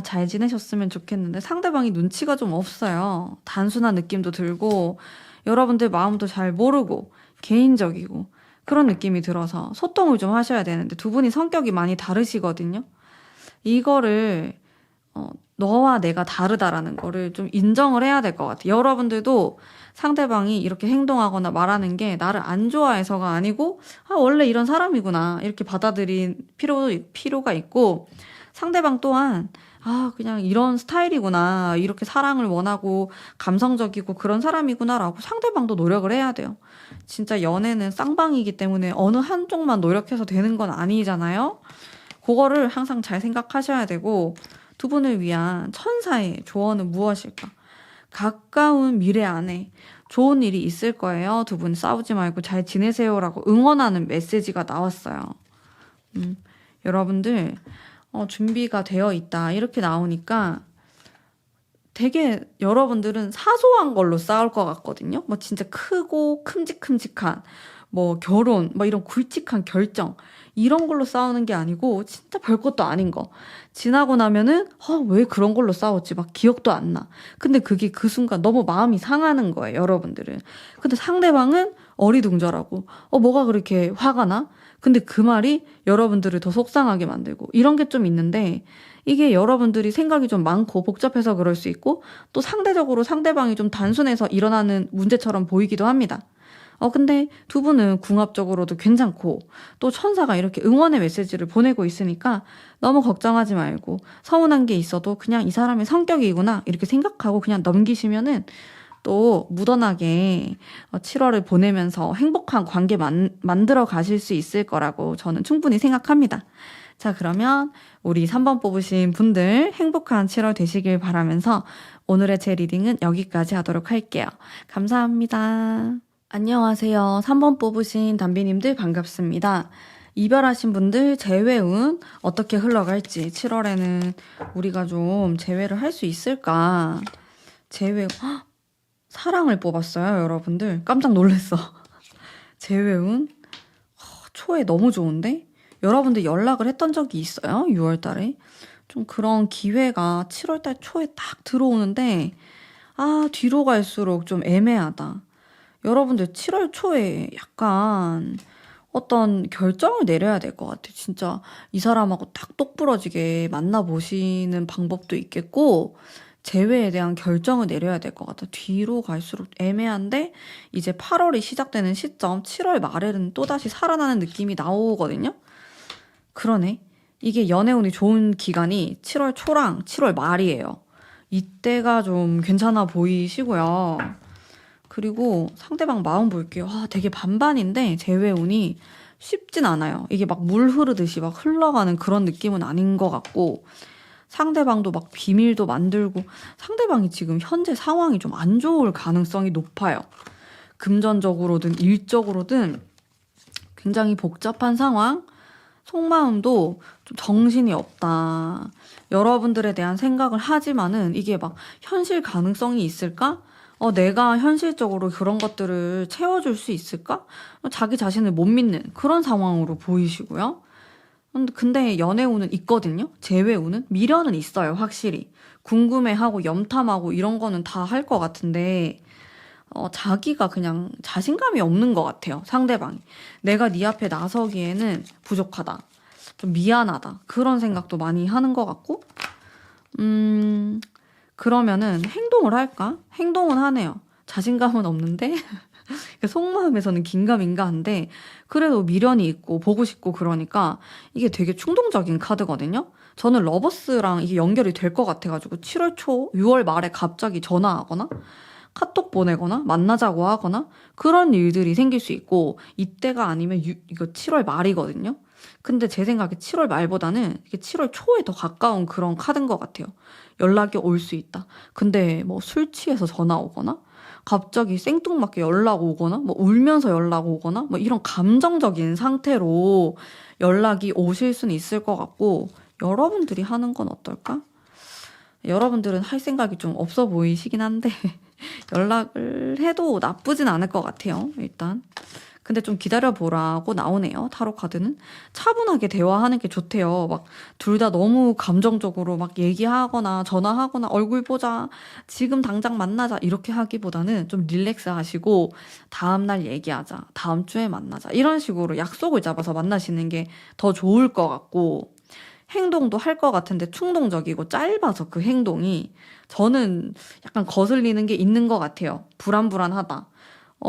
잘 지내셨으면 좋겠는데 상대방이 눈치가 좀 없어요. 단순한 느낌도 들고, 여러분들 마음도 잘 모르고, 개인적이고, 그런 느낌이 들어서 소통을 좀 하셔야 되는데 두 분이 성격이 많이 다르시거든요. 이거를 너와 내가 다르다라는 거를 좀 인정을 해야 될 것 같아요. 여러분들도 상대방이 이렇게 행동하거나 말하는 게 나를 안 좋아해서가 아니고 원래 이런 사람이구나 이렇게 받아들인 필요가 있고, 상대방 또한 그냥 이런 스타일이구나, 이렇게 사랑을 원하고 감성적이고 그런 사람이구나라고 상대방도 노력을 해야 돼요. 진짜 연애는 쌍방이기 때문에 어느 한쪽만 노력해서 되는 건 아니잖아요. 그거를 항상 잘 생각하셔야 되고, 두 분을 위한 천사의 조언은 무엇일까? 가까운 미래 안에 좋은 일이 있을 거예요. 두 분 싸우지 말고 잘 지내세요라고 응원하는 메시지가 나왔어요. 여러분들 준비가 되어 있다 이렇게 나오니까 되게 여러분들은 사소한 걸로 싸울 것 같거든요. 뭐 진짜 크고 큼직큼직한 뭐 결혼, 뭐 이런 굵직한 결정, 이런 걸로 싸우는 게 아니고 진짜 별것도 아닌 거 지나고 나면은 왜 그런 걸로 싸웠지 막 기억도 안 나. 근데 그게 그 순간 너무 마음이 상하는 거예요, 여러분들은. 근데 상대방은 어리둥절하고 뭐가 그렇게 화가 나? 근데 그 말이 여러분들을 더 속상하게 만들고, 이런 게 좀 있는데, 이게 여러분들이 생각이 좀 많고 복잡해서 그럴 수 있고, 또 상대적으로 상대방이 좀 단순해서 일어나는 문제처럼 보이기도 합니다. 근데 두 분은 궁합적으로도 괜찮고, 또 천사가 이렇게 응원의 메시지를 보내고 있으니까 너무 걱정하지 말고, 서운한 게 있어도 그냥 이 사람의 성격이구나 이렇게 생각하고 그냥 넘기시면은 또 묻어나게 7월을 보내면서 행복한 관계 만들어 가실 수 있을 거라고 저는 충분히 생각합니다. 자, 그러면 우리 3번 뽑으신 분들 행복한 7월 되시길 바라면서 오늘의 제 리딩은 여기까지 하도록 할게요. 감사합니다. 안녕하세요. 3번 뽑으신 담비님들 반갑습니다. 이별하신 분들 재회운 어떻게 흘러갈지, 7월에는 우리가 좀 재회를 할 수 있을까? 사랑을 뽑았어요, 여러분들. 깜짝 놀랐어. 재회운 초에 너무 좋은데? 여러분들 연락을 했던 적이 있어요? 6월 달에? 좀 그런 기회가 7월 달 초에 딱 들어오는데 뒤로 갈수록 좀 애매하다. 여러분들 7월 초에 약간 어떤 결정을 내려야 될 것 같아요. 진짜 이 사람하고 딱 똑부러지게 만나보시는 방법도 있겠고, 재회에 대한 결정을 내려야 될 것 같아요. 뒤로 갈수록 애매한데, 이제 8월이 시작되는 시점, 7월 말에는 또다시 살아나는 느낌이 나오거든요. 그러네. 이게 연애운이 좋은 기간이 7월 초랑 7월 말이에요. 이때가 좀 괜찮아 보이시고요. 그리고 상대방 마음 볼게요. 되게 반반인데 재회운이 쉽진 않아요. 이게 막 물 흐르듯이 막 흘러가는 그런 느낌은 아닌 것 같고, 상대방도 막 비밀도 만들고, 상대방이 지금 현재 상황이 좀 안 좋을 가능성이 높아요. 금전적으로든 일적으로든 굉장히 복잡한 상황, 속마음도 좀 정신이 없다. 여러분들에 대한 생각을 하지만은 이게 막 현실 가능성이 있을까? 내가 현실적으로 그런 것들을 채워줄 수 있을까? 자기 자신을 못 믿는 그런 상황으로 보이시고요. 근데 연애운은 있거든요. 재회운은 미련은 있어요. 확실히 궁금해하고 염탐하고 이런 거는 다 할 것 같은데, 자기가 그냥 자신감이 없는 것 같아요. 상대방이. 내가 네 앞에 나서기에는 부족하다. 좀 미안하다. 그런 생각도 많이 하는 것 같고, 그러면은 행동을 할까? 행동은 하네요. 자신감은 없는데 속마음에서는 긴가민가한데, 그래도 미련이 있고 보고 싶고 그러니까 이게 되게 충동적인 카드거든요. 저는 러버스랑 이게 연결이 될 것 같아가지고 7월 초, 6월 말에 갑자기 전화하거나 카톡 보내거나 만나자고 하거나 그런 일들이 생길 수 있고, 이때가 아니면 이거 7월 말이거든요. 근데 제 생각에 7월 말보다는 이게 7월 초에 더 가까운 그런 카드인 것 같아요. 연락이 올 수 있다. 근데 뭐 술 취해서 전화 오거나 갑자기 생뚱맞게 연락 오거나 뭐 울면서 연락 오거나 뭐 이런 감정적인 상태로 연락이 오실 수는 있을 것 같고, 여러분들이 하는 건 어떨까? 여러분들은 할 생각이 좀 없어 보이시긴 한데 연락을 해도 나쁘진 않을 것 같아요. 일단 근데 좀 기다려보라고 나오네요. 타로 카드는 차분하게 대화하는 게 좋대요. 막 둘 다 너무 감정적으로 막 얘기하거나 전화하거나 얼굴 보자, 지금 당장 만나자 이렇게 하기보다는 좀 릴렉스 하시고 다음날 얘기하자, 다음 주에 만나자 이런 식으로 약속을 잡아서 만나시는 게 더 좋을 것 같고, 행동도 할 것 같은데 충동적이고 짧아서 그 행동이 저는 약간 거슬리는 게 있는 것 같아요. 불안불안하다.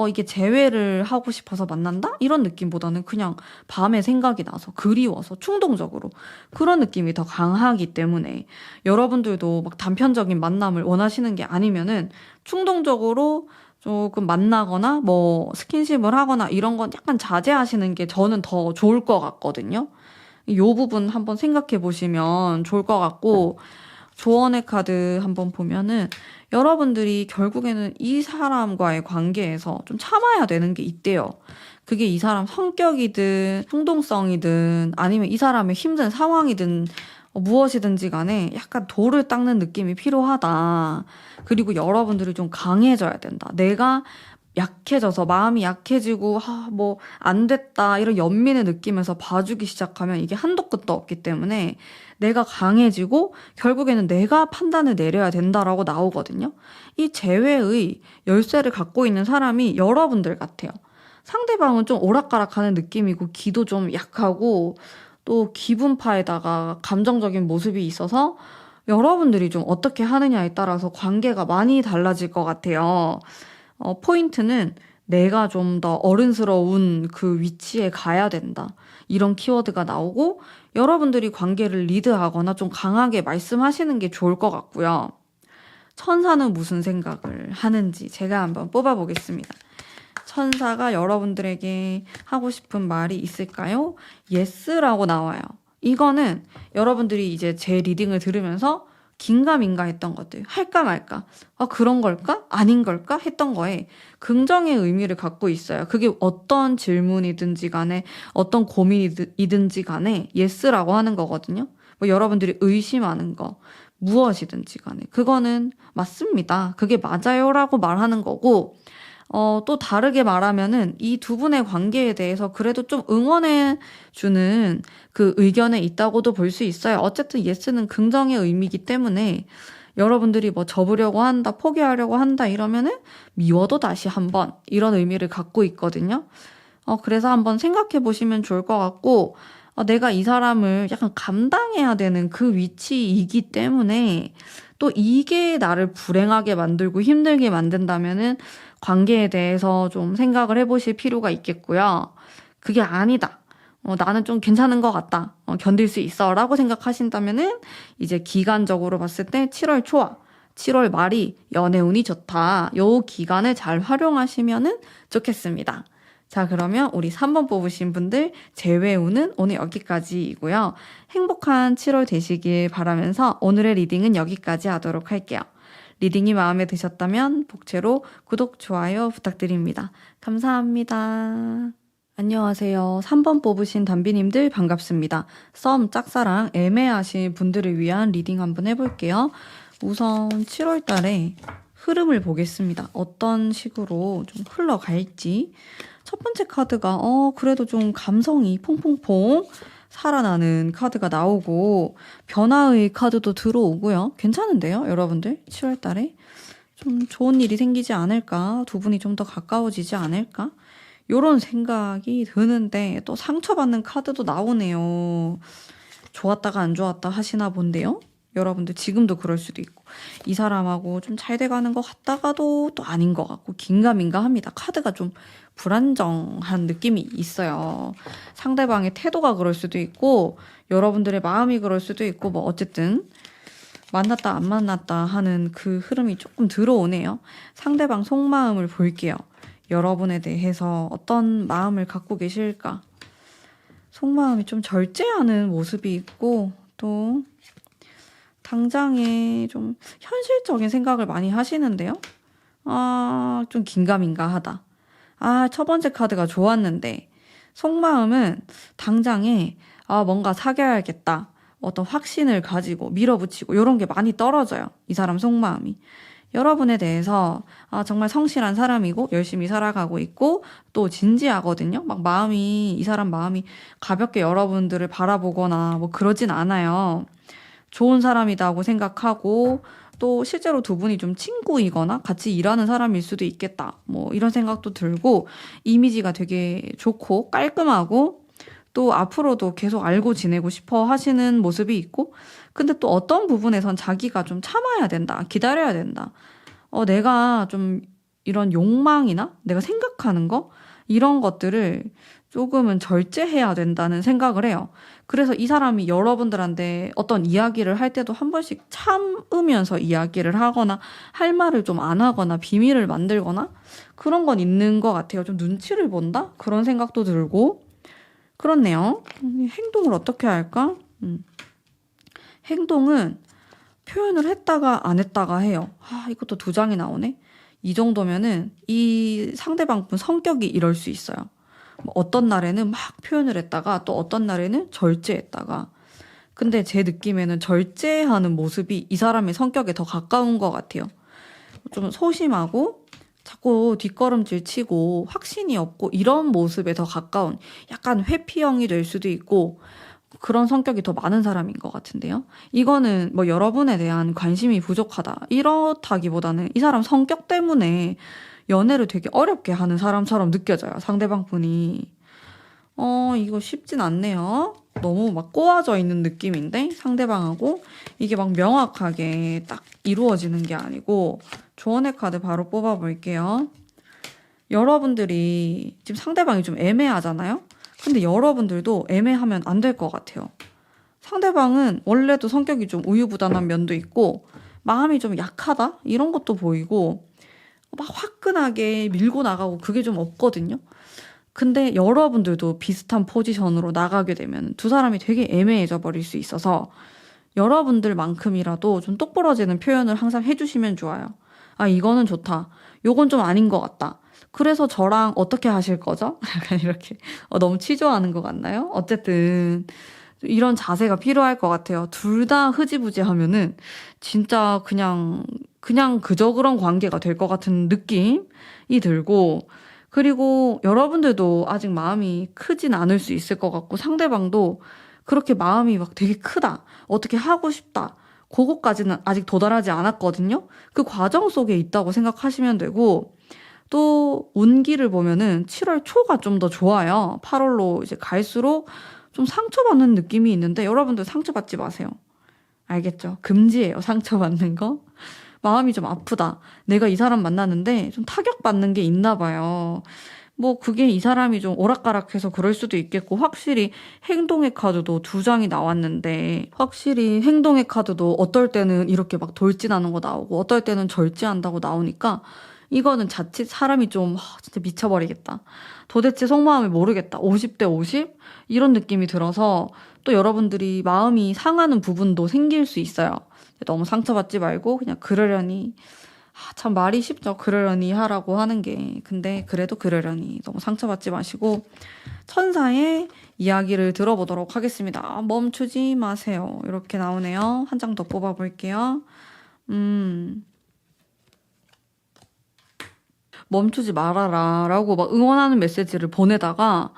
이게 재회를 하고 싶어서 만난다? 이런 느낌보다는 그냥 밤에 생각이 나서 그리워서 충동적으로 그런 느낌이 더 강하기 때문에, 여러분들도 막 단편적인 만남을 원하시는 게 아니면은 충동적으로 조금 만나거나 뭐 스킨십을 하거나 이런 건 약간 자제하시는 게 저는 더 좋을 것 같거든요. 이 부분 한번 생각해 보시면 좋을 것 같고, 조언의 카드 한번 보면은 여러분들이 결국에는 이 사람과의 관계에서 좀 참아야 되는 게 있대요. 그게 이 사람 성격이든 충동성이든 아니면 이 사람의 힘든 상황이든 무엇이든지 간에 약간 돌을 닦는 느낌이 필요하다. 그리고 여러분들이 좀 강해져야 된다. 내가 약해져서 마음이 약해지고 뭐 안 됐다 이런 연민을 느끼면서 봐주기 시작하면 이게 한도 끝도 없기 때문에 내가 강해지고 결국에는 내가 판단을 내려야 된다라고 나오거든요. 이 재회의 열쇠를 갖고 있는 사람이 여러분들 같아요. 상대방은 좀 오락가락하는 느낌이고 기도 좀 약하고 또 기분파에다가 감정적인 모습이 있어서 여러분들이 좀 어떻게 하느냐에 따라서 관계가 많이 달라질 것 같아요. 포인트는 내가 좀 더 어른스러운 그 위치에 가야 된다. 이런 키워드가 나오고, 여러분들이 관계를 리드하거나 좀 강하게 말씀하시는 게 좋을 것 같고요. 천사는 무슨 생각을 하는지 제가 한번 뽑아보겠습니다. 천사가 여러분들에게 하고 싶은 말이 있을까요? 예스라고 나와요. 이거는 여러분들이 이제 제 리딩을 들으면서 긴가민가 했던 것들, 할까 말까, 그런 걸까? 아닌 걸까? 했던 거에 긍정의 의미를 갖고 있어요. 그게 어떤 질문이든지 간에 어떤 고민이든지 간에 예스라고 하는 거거든요. 뭐 여러분들이 의심하는 거 무엇이든지 간에 그거는 맞습니다. 그게 맞아요라고 말하는 거고, 또 다르게 말하면은 이 두 분의 관계에 대해서 그래도 좀 응원해 주는 그 의견에 있다고도 볼 수 있어요. 어쨌든 예스는 긍정의 의미이기 때문에 여러분들이 뭐 접으려고 한다, 포기하려고 한다 이러면은 미워도 다시 한번 이런 의미를 갖고 있거든요. 그래서 한번 생각해 보시면 좋을 것 같고, 내가 이 사람을 약간 감당해야 되는 그 위치이기 때문에 또 이게 나를 불행하게 만들고 힘들게 만든다면은 관계에 대해서 좀 생각을 해보실 필요가 있겠고요. 그게 아니다. 나는 좀 괜찮은 것 같다. 견딜 수 있어. 라고 생각하신다면은 이제 기간적으로 봤을 때 7월 초와 7월 말이 연애운이 좋다. 요 기간을 잘 활용하시면은 좋겠습니다. 자, 그러면 우리 3번 뽑으신 분들 재회운은 오늘 여기까지이고요. 행복한 7월 되시길 바라면서 오늘의 리딩은 여기까지 하도록 할게요. 리딩이 마음에 드셨다면 복채로 구독, 좋아요 부탁드립니다. 감사합니다. 안녕하세요. 3번 뽑으신 담비님들 반갑습니다. 썸, 짝사랑 애매하신 분들을 위한 리딩 한번 해볼게요. 우선 7월 달에 흐름을 보겠습니다. 어떤 식으로 좀 흘러갈지. 첫 번째 카드가 그래도 좀 감성이 퐁퐁퐁 살아나는 카드가 나오고 변화의 카드도 들어오고요. 괜찮은데요, 여러분들? 7월 달에 좀 좋은 일이 생기지 않을까? 두 분이 좀 더 가까워지지 않을까? 요런 생각이 드는데 또 상처받는 카드도 나오네요. 좋았다가 안 좋았다 하시나 본데요. 여러분들 지금도 그럴 수도 있고 이 사람하고 좀 잘 돼가는 것 같다가도 또 아닌 것 같고 긴가민가 합니다. 카드가 좀 불안정한 느낌이 있어요. 상대방의 태도가 그럴 수도 있고 여러분들의 마음이 그럴 수도 있고 뭐 어쨌든 만났다 안 만났다 하는 그 흐름이 조금 들어오네요. 상대방 속마음을 볼게요. 여러분에 대해서 어떤 마음을 갖고 계실까? 속마음이 좀 절제하는 모습이 있고 또 당장에 좀 현실적인 생각을 많이 하시는데요. 좀 긴가민가하다. 첫 번째 카드가 좋았는데 속마음은 당장에 뭔가 사귀어야겠다. 어떤 확신을 가지고 밀어붙이고 이런 게 많이 떨어져요. 이 사람 속마음이. 여러분에 대해서 정말 성실한 사람이고 열심히 살아가고 있고 또 진지하거든요. 막 이 사람 마음이 가볍게 여러분들을 바라보거나 뭐 그러진 않아요. 좋은 사람이다고 생각하고 또 실제로 두 분이 좀 친구이거나 같이 일하는 사람일 수도 있겠다. 뭐 이런 생각도 들고 이미지가 되게 좋고 깔끔하고 또 앞으로도 계속 알고 지내고 싶어 하시는 모습이 있고 근데 또 어떤 부분에선 자기가 좀 참아야 된다. 기다려야 된다. 내가 좀 이런 욕망이나 내가 생각하는 거 이런 것들을 조금은 절제해야 된다는 생각을 해요. 그래서 이 사람이 여러분들한테 어떤 이야기를 할 때도 한 번씩 참으면서 이야기를 하거나 할 말을 좀 안 하거나 비밀을 만들거나 그런 건 있는 것 같아요. 좀 눈치를 본다? 그런 생각도 들고 그렇네요. 행동을 어떻게 할까? 행동은 표현을 했다가 안 했다가 해요. 이것도 두 장이 나오네. 이 정도면은 이 상대방 분 성격이 이럴 수 있어요. 어떤 날에는 막 표현을 했다가 또 어떤 날에는 절제했다가 근데 제 느낌에는 절제하는 모습이 이 사람의 성격에 더 가까운 것 같아요. 좀 소심하고 자꾸 뒷걸음질 치고 확신이 없고 이런 모습에 더 가까운 약간 회피형이 될 수도 있고 그런 성격이 더 많은 사람인 것 같은데요. 이거는 뭐 여러분에 대한 관심이 부족하다 이렇다기보다는 이 사람 성격 때문에 연애를 되게 어렵게 하는 사람처럼 느껴져요. 상대방 분이. 이거 쉽진 않네요. 너무 막 꼬아져 있는 느낌인데 상대방하고 이게 막 명확하게 딱 이루어지는 게 아니고 조언의 카드 바로 뽑아볼게요. 여러분들이 지금 상대방이 좀 애매하잖아요. 근데 여러분들도 애매하면 안 될 것 같아요. 상대방은 원래도 성격이 좀 우유부단한 면도 있고 마음이 좀 약하다? 이런 것도 보이고 막 화끈하게 밀고 나가고 그게 좀 없거든요. 근데 여러분들도 비슷한 포지션으로 나가게 되면 두 사람이 되게 애매해져 버릴 수 있어서 여러분들만큼이라도 좀 똑부러지는 표현을 항상 해주시면 좋아요. 이거는 좋다. 요건 좀 아닌 것 같다. 그래서 저랑 어떻게 하실 거죠? 약간 이렇게 너무 치조하는 것 같나요? 어쨌든 이런 자세가 필요할 것 같아요. 둘 다 흐지부지 하면은 진짜 그냥 그저 그런 관계가 될 것 같은 느낌이 들고 그리고 여러분들도 아직 마음이 크진 않을 수 있을 것 같고 상대방도 그렇게 마음이 막 되게 크다. 어떻게 하고 싶다. 그거까지는 아직 도달하지 않았거든요. 그 과정 속에 있다고 생각하시면 되고 또 운기를 보면은 7월 초가 좀 더 좋아요. 8월로 이제 갈수록 좀 상처받는 느낌이 있는데 여러분들 상처받지 마세요. 알겠죠? 금지예요. 상처받는 거. 마음이 좀 아프다. 내가 이 사람 만나는데 좀 타격받는 게 있나 봐요. 뭐 그게 이 사람이 좀 오락가락해서 그럴 수도 있겠고, 확실히 행동의 카드도 두 장이 나왔는데 확실히 행동의 카드도 어떨 때는 이렇게 막 돌진하는 거 나오고 어떨 때는 절제한다고 나오니까 이거는 자칫 사람이 좀 진짜 미쳐버리겠다. 도대체 속마음을 모르겠다. 50대 50? 이런 느낌이 들어서 또 여러분들이 마음이 상하는 부분도 생길 수 있어요. 너무 상처받지 말고 그냥 그러려니, 참 말이 쉽죠. 그러려니 하라고 하는 게. 근데 그래도 그러려니 너무 상처받지 마시고 천사의 이야기를 들어보도록 하겠습니다. 멈추지 마세요. 이렇게 나오네요. 한 장 더 뽑아볼게요. 멈추지 말아라 라고 막 응원하는 메시지를 보내다가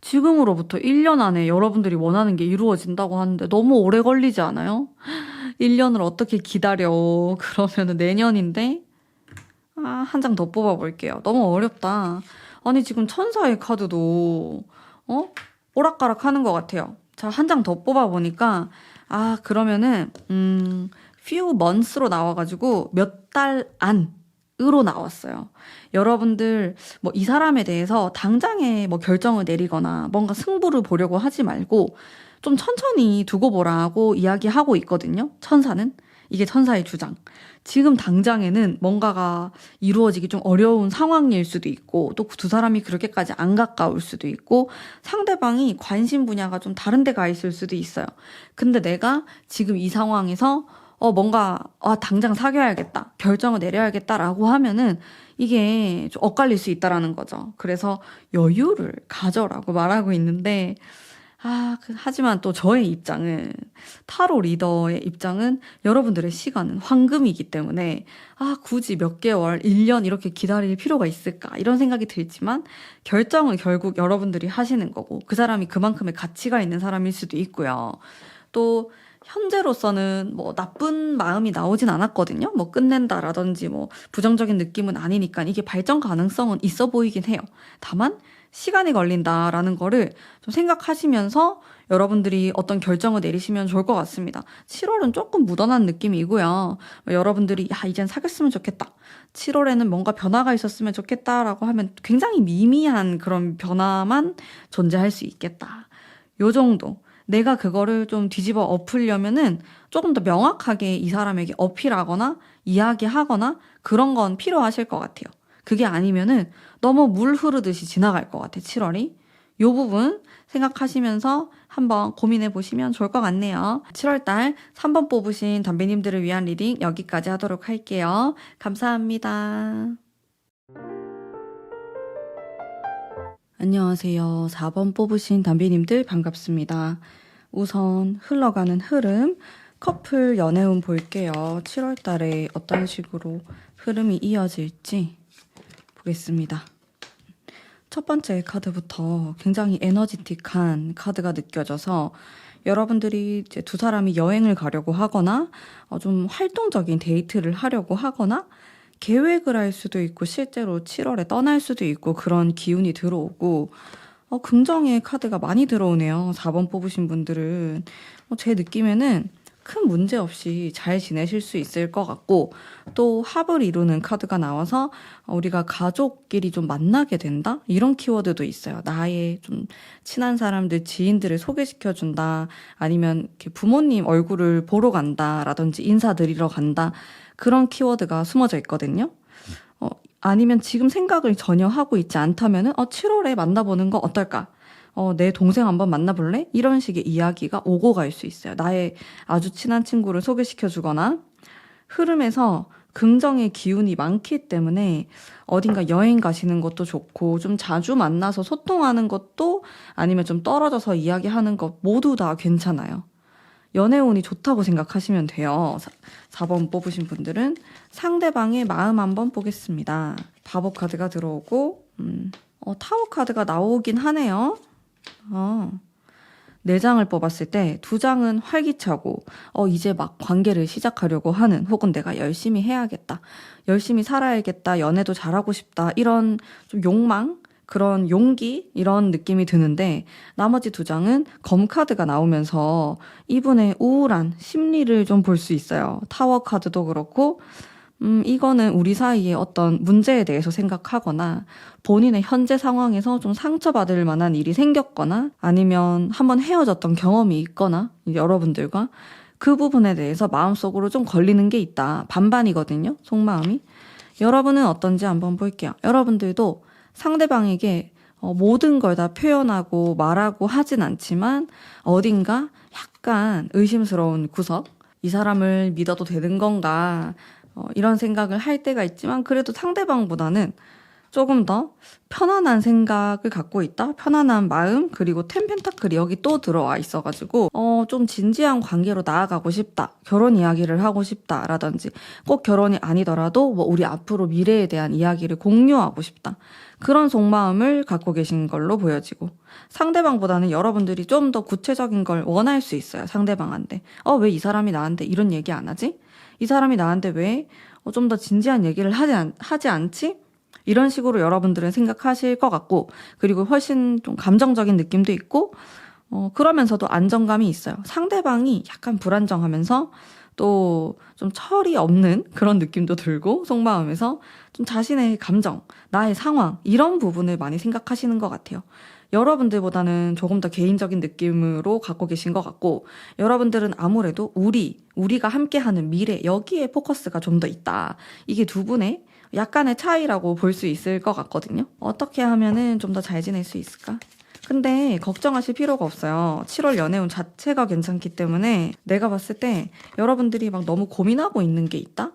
지금으로부터 1년 안에 여러분들이 원하는 게 이루어진다고 하는데 너무 오래 걸리지 않아요? 1년을 어떻게 기다려. 그러면은 내년인데? 한 장 더 뽑아볼게요. 너무 어렵다. 아니, 지금 천사의 카드도, 오락가락 하는 것 같아요. 자, 한 장 더 뽑아보니까, 그러면은, few months로 나와가지고 몇 달 안으로 나왔어요. 여러분들, 뭐, 이 사람에 대해서 당장에 뭐 결정을 내리거나 뭔가 승부를 보려고 하지 말고, 좀 천천히 두고 보라고 이야기하고 있거든요. 천사는. 이게 천사의 주장. 지금 당장에는 뭔가가 이루어지기 좀 어려운 상황일 수도 있고, 또 두 사람이 그렇게까지 안 가까울 수도 있고, 상대방이 관심 분야가 좀 다른 데 가 있을 수도 있어요. 근데 내가 지금 이 상황에서 뭔가 당장 사귀어야겠다, 결정을 내려야겠다라고 하면은 이게 좀 엇갈릴 수 있다라는 거죠. 그래서 여유를 가져라고 말하고 있는데, 하지만 또 저의 입장은, 타로 리더의 입장은 여러분들의 시간은 황금이기 때문에 굳이 몇 개월, 1년 이렇게 기다릴 필요가 있을까 이런 생각이 들지만, 결정은 결국 여러분들이 하시는 거고 그 사람이 그만큼의 가치가 있는 사람일 수도 있고요. 또 현재로서는 뭐 나쁜 마음이 나오진 않았거든요. 뭐 끝낸다라든지 뭐 부정적인 느낌은 아니니까 이게 발전 가능성은 있어 보이긴 해요. 다만 시간이 걸린다라는 거를 좀 생각하시면서 여러분들이 어떤 결정을 내리시면 좋을 것 같습니다. 7월은 조금 묻어난 느낌이고요. 여러분들이 이젠 사귀었으면 좋겠다, 7월에는 뭔가 변화가 있었으면 좋겠다라고 하면 굉장히 미미한 그런 변화만 존재할 수 있겠다. 요 정도. 내가 그거를 좀 뒤집어 엎으려면은 조금 더 명확하게 이 사람에게 어필하거나 이야기하거나 그런 건 필요하실 것 같아요. 그게 아니면은 너무 물 흐르듯이 지나갈 것 같아, 7월이. 요 부분 생각하시면서 한번 고민해 보시면 좋을 것 같네요. 7월달 3번 뽑으신 담비님들을 위한 리딩 여기까지 하도록 할게요. 감사합니다. 안녕하세요. 4번 뽑으신 담비님들 반갑습니다. 우선 흘러가는 흐름, 커플 연애운 볼게요. 7월달에 어떤 식으로 흐름이 이어질지 보겠습니다. 첫 번째 카드부터 굉장히 에너지틱한 카드가 느껴져서 여러분들이 이제 두 사람이 여행을 가려고 하거나 좀 활동적인 데이트를 하려고 하거나 계획을 할 수도 있고 실제로 7월에 떠날 수도 있고 그런 기운이 들어오고, 긍정의 카드가 많이 들어오네요. 4번 뽑으신 분들은. 제 느낌에는 큰 문제 없이 잘 지내실 수 있을 것 같고, 또 합을 이루는 카드가 나와서 우리가 가족끼리 좀 만나게 된다? 이런 키워드도 있어요. 나의 좀 친한 사람들, 지인들을 소개시켜준다, 아니면 이렇게 부모님 얼굴을 보러 간다 라든지 인사드리러 간다, 그런 키워드가 숨어져 있거든요. 아니면 지금 생각을 전혀 하고 있지 않다면은 7월에 만나보는 거 어떨까? 내 동생 한번 만나볼래? 이런 식의 이야기가 오고 갈 수 있어요. 나의 아주 친한 친구를 소개시켜주거나. 흐름에서 긍정의 기운이 많기 때문에 어딘가 여행 가시는 것도 좋고, 좀 자주 만나서 소통하는 것도, 아니면 좀 떨어져서 이야기하는 것 모두 다 괜찮아요. 연애운이 좋다고 생각하시면 돼요. 4번 뽑으신 분들은 상대방의 마음 한번 보겠습니다. 바보 카드가 들어오고, 타워 카드가 나오긴 하네요. 4장을 뽑았을 때 2장은 활기차고 이제 막 관계를 시작하려고 하는, 혹은 내가 열심히 해야겠다, 열심히 살아야겠다, 연애도 잘하고 싶다, 이런 좀 욕망, 그런 용기, 이런 느낌이 드는데, 나머지 2장은 검카드가 나오면서 이분의 우울한 심리를 좀 볼 수 있어요. 타워 카드도 그렇고, 이거는 우리 사이에 어떤 문제에 대해서 생각하거나 본인의 현재 상황에서 좀 상처받을 만한 일이 생겼거나 아니면 한번 헤어졌던 경험이 있거나 여러분들과 그 부분에 대해서 마음속으로 좀 걸리는 게 있다. 반반이거든요, 속마음이. 여러분은 어떤지 한번 볼게요. 여러분들도 상대방에게 모든 걸 다 표현하고 말하고 하진 않지만 어딘가 약간 의심스러운 구석, 이 사람을 믿어도 되는 건가, 이런 생각을 할 때가 있지만 그래도 상대방보다는 조금 더 편안한 생각을 갖고 있다, 편안한 마음, 그리고 텐펜타클이 여기 또 들어와 있어가지고 좀 진지한 관계로 나아가고 싶다, 결혼 이야기를 하고 싶다라든지, 꼭 결혼이 아니더라도 뭐 우리 앞으로 미래에 대한 이야기를 공유하고 싶다, 그런 속마음을 갖고 계신 걸로 보여지고, 상대방보다는 여러분들이 좀 더 구체적인 걸 원할 수 있어요. 상대방한테 왜 이 사람이 나한테 이런 얘기 안 하지? 이 사람이 나한테 왜 좀 더 진지한 얘기를 하지 않지? 이런 식으로 여러분들은 생각하실 것 같고, 그리고 훨씬 좀 감정적인 느낌도 있고, 그러면서도 안정감이 있어요. 상대방이 약간 불안정하면서 또 좀 철이 없는 그런 느낌도 들고, 속마음에서 좀 자신의 감정, 나의 상황, 이런 부분을 많이 생각하시는 것 같아요. 여러분들보다는 조금 더 개인적인 느낌으로 갖고 계신 것 같고, 여러분들은 아무래도 우리가 함께하는 미래, 여기에 포커스가 좀 더 있다. 이게 두 분의 약간의 차이라고 볼 수 있을 것 같거든요. 어떻게 하면은 좀 더 잘 지낼 수 있을까? 근데 걱정하실 필요가 없어요. 7월 연애운 자체가 괜찮기 때문에 내가 봤을 때 여러분들이 막 너무 고민하고 있는 게 있다?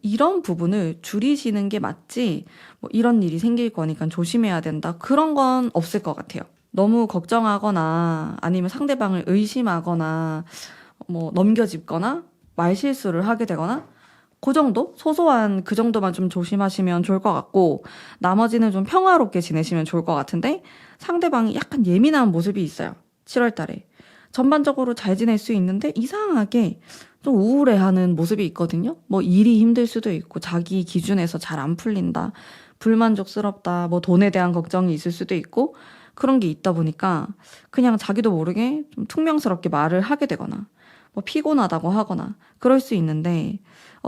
이런 부분을 줄이시는 게 맞지, 뭐 이런 일이 생길 거니까 조심해야 된다, 그런 건 없을 것 같아요. 너무 걱정하거나 아니면 상대방을 의심하거나 뭐 넘겨짚거나 말실수를 하게 되거나, 그 정도? 소소한 그 정도만 좀 조심하시면 좋을 것 같고, 나머지는 좀 평화롭게 지내시면 좋을 것 같은데, 상대방이 약간 예민한 모습이 있어요. 7월 달에. 전반적으로 잘 지낼 수 있는데 이상하게 좀 우울해하는 모습이 있거든요. 뭐 일이 힘들 수도 있고, 자기 기준에서 잘 안 풀린다, 불만족스럽다, 뭐 돈에 대한 걱정이 있을 수도 있고, 그런 게 있다 보니까 그냥 자기도 모르게 좀 퉁명스럽게 말을 하게 되거나 뭐 피곤하다고 하거나 그럴 수 있는데,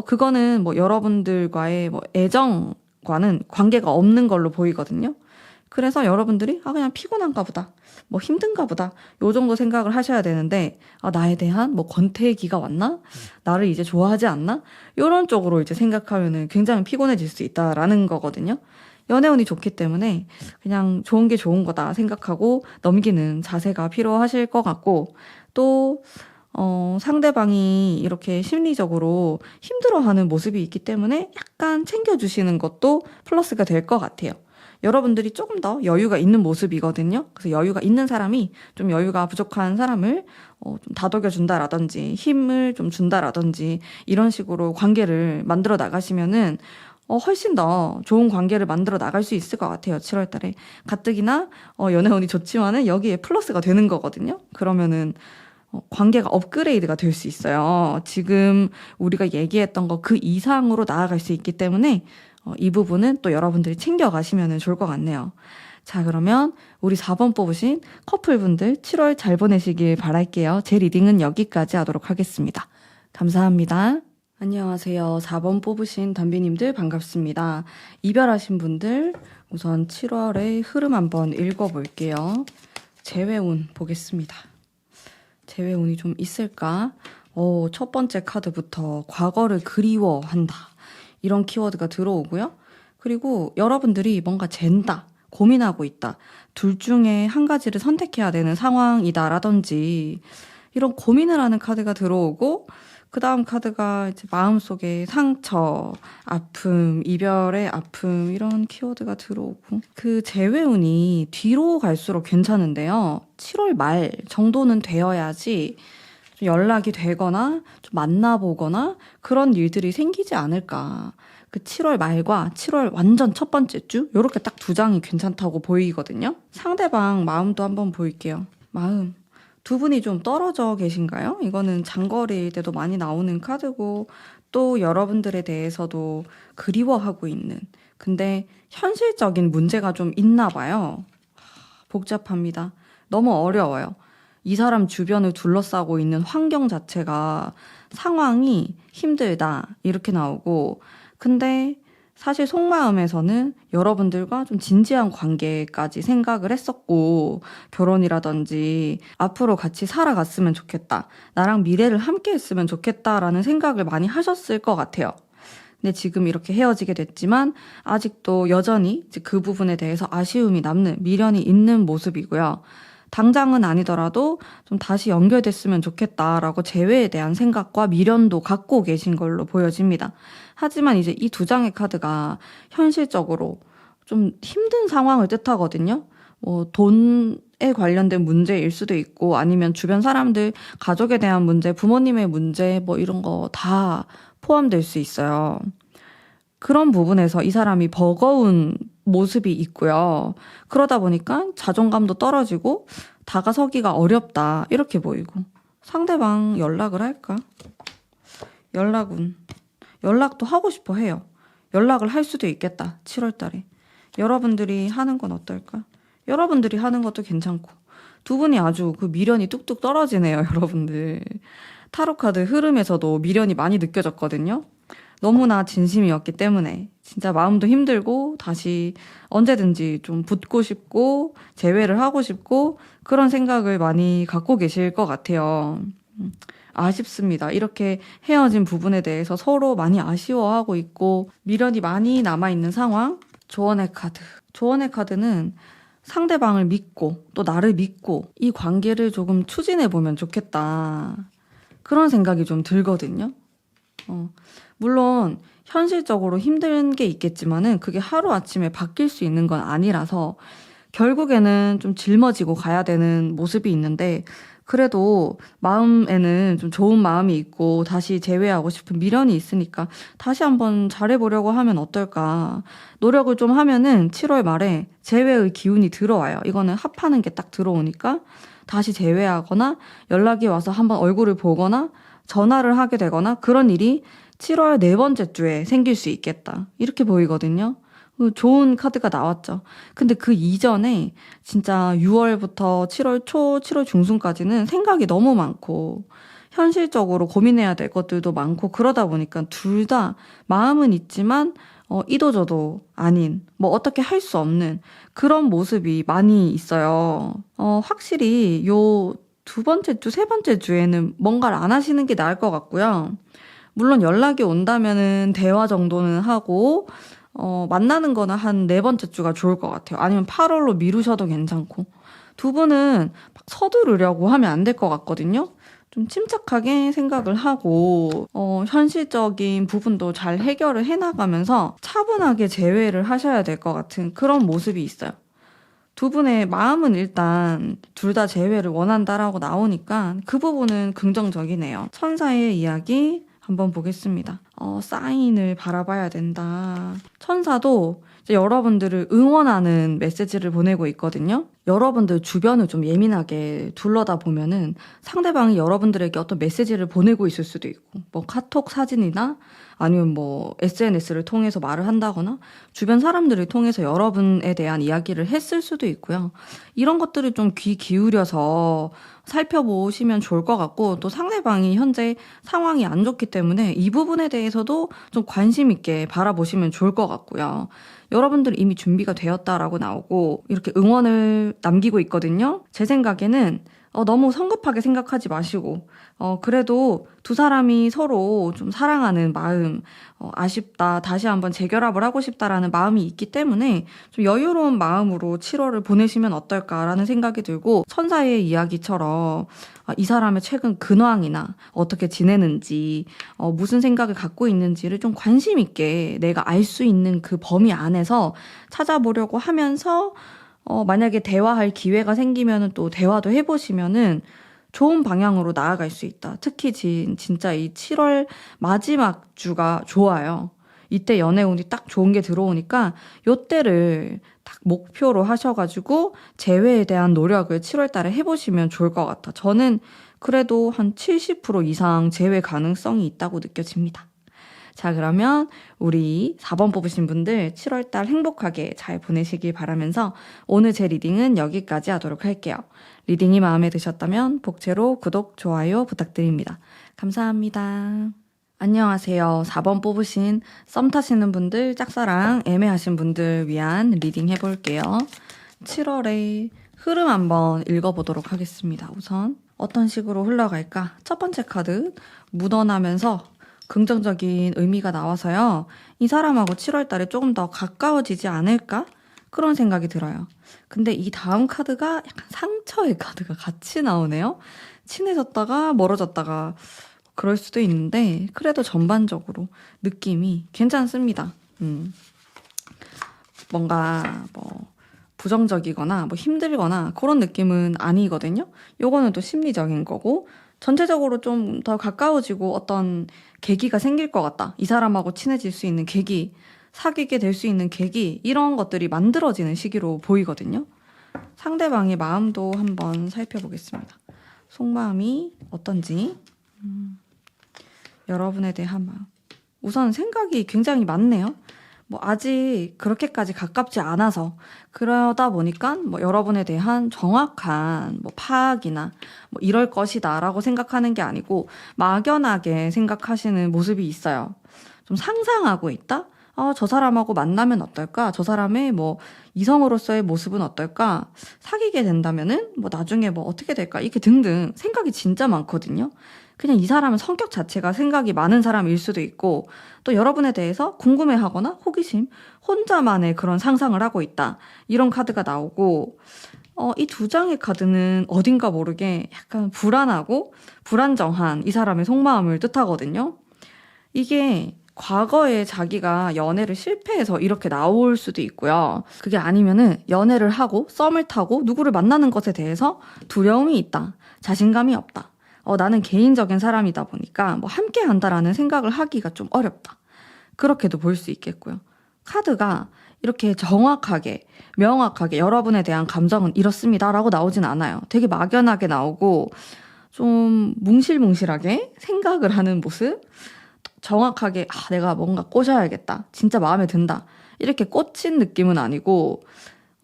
그거는 뭐 여러분들과의 뭐 애정과는 관계가 없는 걸로 보이거든요. 그래서 여러분들이 그냥 피곤한가 보다, 뭐 힘든가 보다, 요 정도 생각을 하셔야 되는데, 나에 대한 뭐 권태기가 왔나? 나를 이제 좋아하지 않나? 요런 쪽으로 이제 생각하면은 굉장히 피곤해질 수 있다라는 거거든요. 연애운이 좋기 때문에 그냥 좋은 게 좋은 거다 생각하고 넘기는 자세가 필요하실 것 같고, 또 상대방이 이렇게 심리적으로 힘들어하는 모습이 있기 때문에 약간 챙겨주시는 것도 플러스가 될 것 같아요. 여러분들이 조금 더 여유가 있는 모습이거든요. 그래서 여유가 있는 사람이 좀 여유가 부족한 사람을 좀 다독여준다라든지 힘을 좀 준다라든지, 이런 식으로 관계를 만들어 나가시면은 훨씬 더 좋은 관계를 만들어 나갈 수 있을 것 같아요. 7월 달에. 가뜩이나 연애운이 좋지만은 여기에 플러스가 되는 거거든요. 그러면은 관계가 업그레이드가 될 수 있어요. 지금 우리가 얘기했던 거 그 이상으로 나아갈 수 있기 때문에 이 부분은 또 여러분들이 챙겨가시면 좋을 것 같네요. 자, 그러면 우리 4번 뽑으신 커플분들 7월 잘 보내시길 바랄게요. 제 리딩은 여기까지 하도록 하겠습니다. 감사합니다. 안녕하세요. 4번 뽑으신 담비님들 반갑습니다. 이별하신 분들 우선 7월의 흐름 한번 읽어볼게요. 재회운 보겠습니다. 재회운이 좀 있을까? 첫 번째 카드부터 과거를 그리워한다, 이런 키워드가 들어오고요. 그리고 여러분들이 뭔가 잰다, 고민하고 있다, 둘 중에 한 가지를 선택해야 되는 상황이다라든지, 이런 고민을 하는 카드가 들어오고, 그 다음 카드가 이제 마음속에 상처, 아픔, 이별의 아픔, 이런 키워드가 들어오고, 그 재회운이 뒤로 갈수록 괜찮은데요. 7월 말 정도는 되어야지 좀 연락이 되거나 좀 만나보거나 그런 일들이 생기지 않을까. 그 7월 말과 7월 완전 첫 번째 주, 요렇게 딱 2장이 괜찮다고 보이거든요. 상대방 마음도 한번 볼게요. 마음. 두 분이 좀 떨어져 계신가요? 이거는 장거리일 때도 많이 나오는 카드고 또 여러분들에 대해서도 그리워하고 있는 근데 현실적인 문제가 좀 있나 봐요. 복잡합니다. 너무 어려워요. 이 사람 주변을 둘러싸고 있는 환경 자체가 상황이 힘들다 이렇게 나오고 근데 사실 속마음에서는 여러분들과 좀 진지한 관계까지 생각을 했었고 결혼이라든지 앞으로 같이 살아갔으면 좋겠다. 나랑 미래를 함께 했으면 좋겠다라는 생각을 많이 하셨을 것 같아요. 근데 지금 이렇게 헤어지게 됐지만 아직도 여전히 그 부분에 대해서 아쉬움이 남는 미련이 있는 모습이고요. 당장은 아니더라도 좀 다시 연결됐으면 좋겠다라고 재회에 대한 생각과 미련도 갖고 계신 걸로 보여집니다. 하지만 이제 이 두 장의 카드가 현실적으로 좀 힘든 상황을 뜻하거든요. 뭐 돈에 관련된 문제일 수도 있고 아니면 주변 사람들, 가족에 대한 문제, 부모님의 문제 뭐 이런 거 다 포함될 수 있어요. 그런 부분에서 이 사람이 버거운 모습이 있고요. 그러다 보니까 자존감도 떨어지고 다가서기가 어렵다 이렇게 보이고 상대방 연락을 할까? 연락도 하고 싶어 해요. 연락을 할 수도 있겠다. 7월 달에. 여러분들이 하는 건 어떨까? 여러분들이 하는 것도 괜찮고 두 분이 아주 그 미련이 뚝뚝 떨어지네요. 여러분들. 타로카드 흐름에서도 미련이 많이 느껴졌거든요. 너무나 진심이었기 때문에 진짜 마음도 힘들고 다시 언제든지 좀 붙고 싶고 재회를 하고 싶고 그런 생각을 많이 갖고 계실 것 같아요. 아쉽습니다. 이렇게 헤어진 부분에 대해서 서로 많이 아쉬워하고 있고 미련이 많이 남아있는 상황. 조언의 카드. 조언의 카드는 상대방을 믿고 또 나를 믿고 이 관계를 조금 추진해보면 좋겠다. 그런 생각이 좀 들거든요. 물론 현실적으로 힘든 게 있겠지만은 그게 하루아침에 바뀔 수 있는 건 아니라서 결국에는 좀 짊어지고 가야 되는 모습이 있는데 그래도 마음에는 좀 좋은 마음이 있고 다시 재회하고 싶은 미련이 있으니까 다시 한번 잘해보려고 하면 어떨까. 노력을 좀 하면은 7월 말에 재회의 기운이 들어와요. 이거는 합하는 게 딱 들어오니까 다시 재회하거나 연락이 와서 한번 얼굴을 보거나 전화를 하게 되거나 그런 일이 7월 네 번째 주에 생길 수 있겠다. 이렇게 보이거든요. 좋은 카드가 나왔죠. 근데 그 이전에 진짜 6월부터 7월 초, 7월 중순까지는 생각이 너무 많고 현실적으로 고민해야 될 것들도 많고 그러다 보니까 둘 다 마음은 있지만 이도저도 아닌 뭐 어떻게 할 수 없는 그런 모습이 많이 있어요. 확실히 요 두 번째 주, 세 번째 주에는 뭔가를 안 하시는 게 나을 것 같고요. 물론 연락이 온다면은 대화 정도는 하고 만나는 거는 한 네 번째 주가 좋을 것 같아요. 아니면 8월로 미루셔도 괜찮고. 두 분은 막 서두르려고 하면 안 될 것 같거든요. 좀 침착하게 생각을 하고 현실적인 부분도 잘 해결을 해나가면서 차분하게 재회를 하셔야 될 것 같은 그런 모습이 있어요. 두 분의 마음은 일단 둘 다 재회를 원한다라고 나오니까 그 부분은 긍정적이네요. 천사의 이야기 한번 보겠습니다. 사인을 바라봐야 된다. 천사도 이제 여러분들을 응원하는 메시지를 보내고 있거든요. 여러분들 주변을 좀 예민하게 둘러다 보면은 상대방이 여러분들에게 어떤 메시지를 보내고 있을 수도 있고, 뭐 카톡 사진이나 아니면 뭐 SNS를 통해서 말을 한다거나 주변 사람들을 통해서 여러분에 대한 이야기를 했을 수도 있고요. 이런 것들을 좀 귀 기울여서 살펴보시면 좋을 것 같고 또 상대방이 현재 상황이 안 좋기 때문에 이 부분에 대해서도 좀 관심 있게 바라보시면 좋을 것 같고요. 여러분들 이미 준비가 되었다라고 나오고 이렇게 응원을 남기고 있거든요. 제 생각에는 너무 성급하게 생각하지 마시고 그래도 두 사람이 서로 좀 사랑하는 마음 아쉽다 다시 한번 재결합을 하고 싶다라는 마음이 있기 때문에 좀 여유로운 마음으로 7월을 보내시면 어떨까라는 생각이 들고 천사의 이야기처럼 이 사람의 최근 근황이나 어떻게 지내는지 무슨 생각을 갖고 있는지를 좀 관심 있게 내가 알 수 있는 그 범위 안에서 찾아보려고 하면서 만약에 대화할 기회가 생기면은 또 대화도 해보시면은 좋은 방향으로 나아갈 수 있다. 특히 진짜 이 7월 마지막 주가 좋아요. 이때 연애운이 딱 좋은 게 들어오니까 요때를 딱 목표로 하셔가지고 재회에 대한 노력을 7월 달에 해보시면 좋을 것 같아. 저는 그래도 한 70% 이상 재회 가능성이 있다고 느껴집니다. 자, 그러면 우리 4번 뽑으신 분들 7월 달 행복하게 잘 보내시길 바라면서 오늘 제 리딩은 여기까지 하도록 할게요. 리딩이 마음에 드셨다면 복채로 구독, 좋아요 부탁드립니다. 감사합니다. 안녕하세요. 4번 뽑으신 썸 타시는 분들, 짝사랑 애매하신 분들 위한 리딩 해볼게요. 7월의 흐름 한번 읽어보도록 하겠습니다. 우선 어떤 식으로 흘러갈까? 첫 번째 카드, 묻어나면서 긍정적인 의미가 나와서요. 이 사람하고 7월 달에 조금 더 가까워지지 않을까? 그런 생각이 들어요. 근데 이 다음 카드가 약간 상처의 카드가 같이 나오네요. 친해졌다가 멀어졌다가 그럴 수도 있는데 그래도 전반적으로 느낌이 괜찮습니다. 뭔가 뭐 부정적이거나 뭐 힘들거나 그런 느낌은 아니거든요. 요거는 또 심리적인 거고 전체적으로 좀 더 가까워지고 어떤 계기가 생길 것 같다. 이 사람하고 친해질 수 있는 계기, 사귀게 될 수 있는 계기 이런 것들이 만들어지는 시기로 보이거든요. 상대방의 마음도 한번 살펴보겠습니다. 속마음이 어떤지. 여러분에 대한 마음. 우선 생각이 굉장히 많네요. 뭐 아직 그렇게까지 가깝지 않아서 그러다 보니까 뭐 여러분에 대한 정확한 뭐 파악이나 뭐 이럴 것이다라고 생각하는 게 아니고 막연하게 생각하시는 모습이 있어요. 좀 상상하고 있다? 저 사람하고 만나면 어떨까? 저 사람의 뭐 이성으로서의 모습은 어떨까? 사귀게 된다면은 뭐 나중에 뭐 어떻게 될까? 이렇게 등등 생각이 진짜 많거든요. 그냥 이 사람은 성격 자체가 생각이 많은 사람일 수도 있고 또 여러분에 대해서 궁금해하거나 호기심, 혼자만의 그런 상상을 하고 있다. 이런 카드가 나오고 이 두 장의 카드는 어딘가 모르게 약간 불안하고 불안정한 이 사람의 속마음을 뜻하거든요. 이게 과거에 자기가 연애를 실패해서 이렇게 나올 수도 있고요. 그게 아니면은 연애를 하고 썸을 타고 누구를 만나는 것에 대해서 두려움이 있다. 자신감이 없다. 나는 개인적인 사람이다 보니까 뭐 함께 한다라는 생각을 하기가 좀 어렵다. 그렇게도 볼 수 있겠고요. 카드가 이렇게 정확하게, 명확하게 여러분에 대한 감정은 이렇습니다라고 나오진 않아요. 되게 막연하게 나오고 좀 뭉실뭉실하게 생각을 하는 모습? 정확하게 내가 뭔가 꼬셔야겠다. 진짜 마음에 든다. 이렇게 꽂힌 느낌은 아니고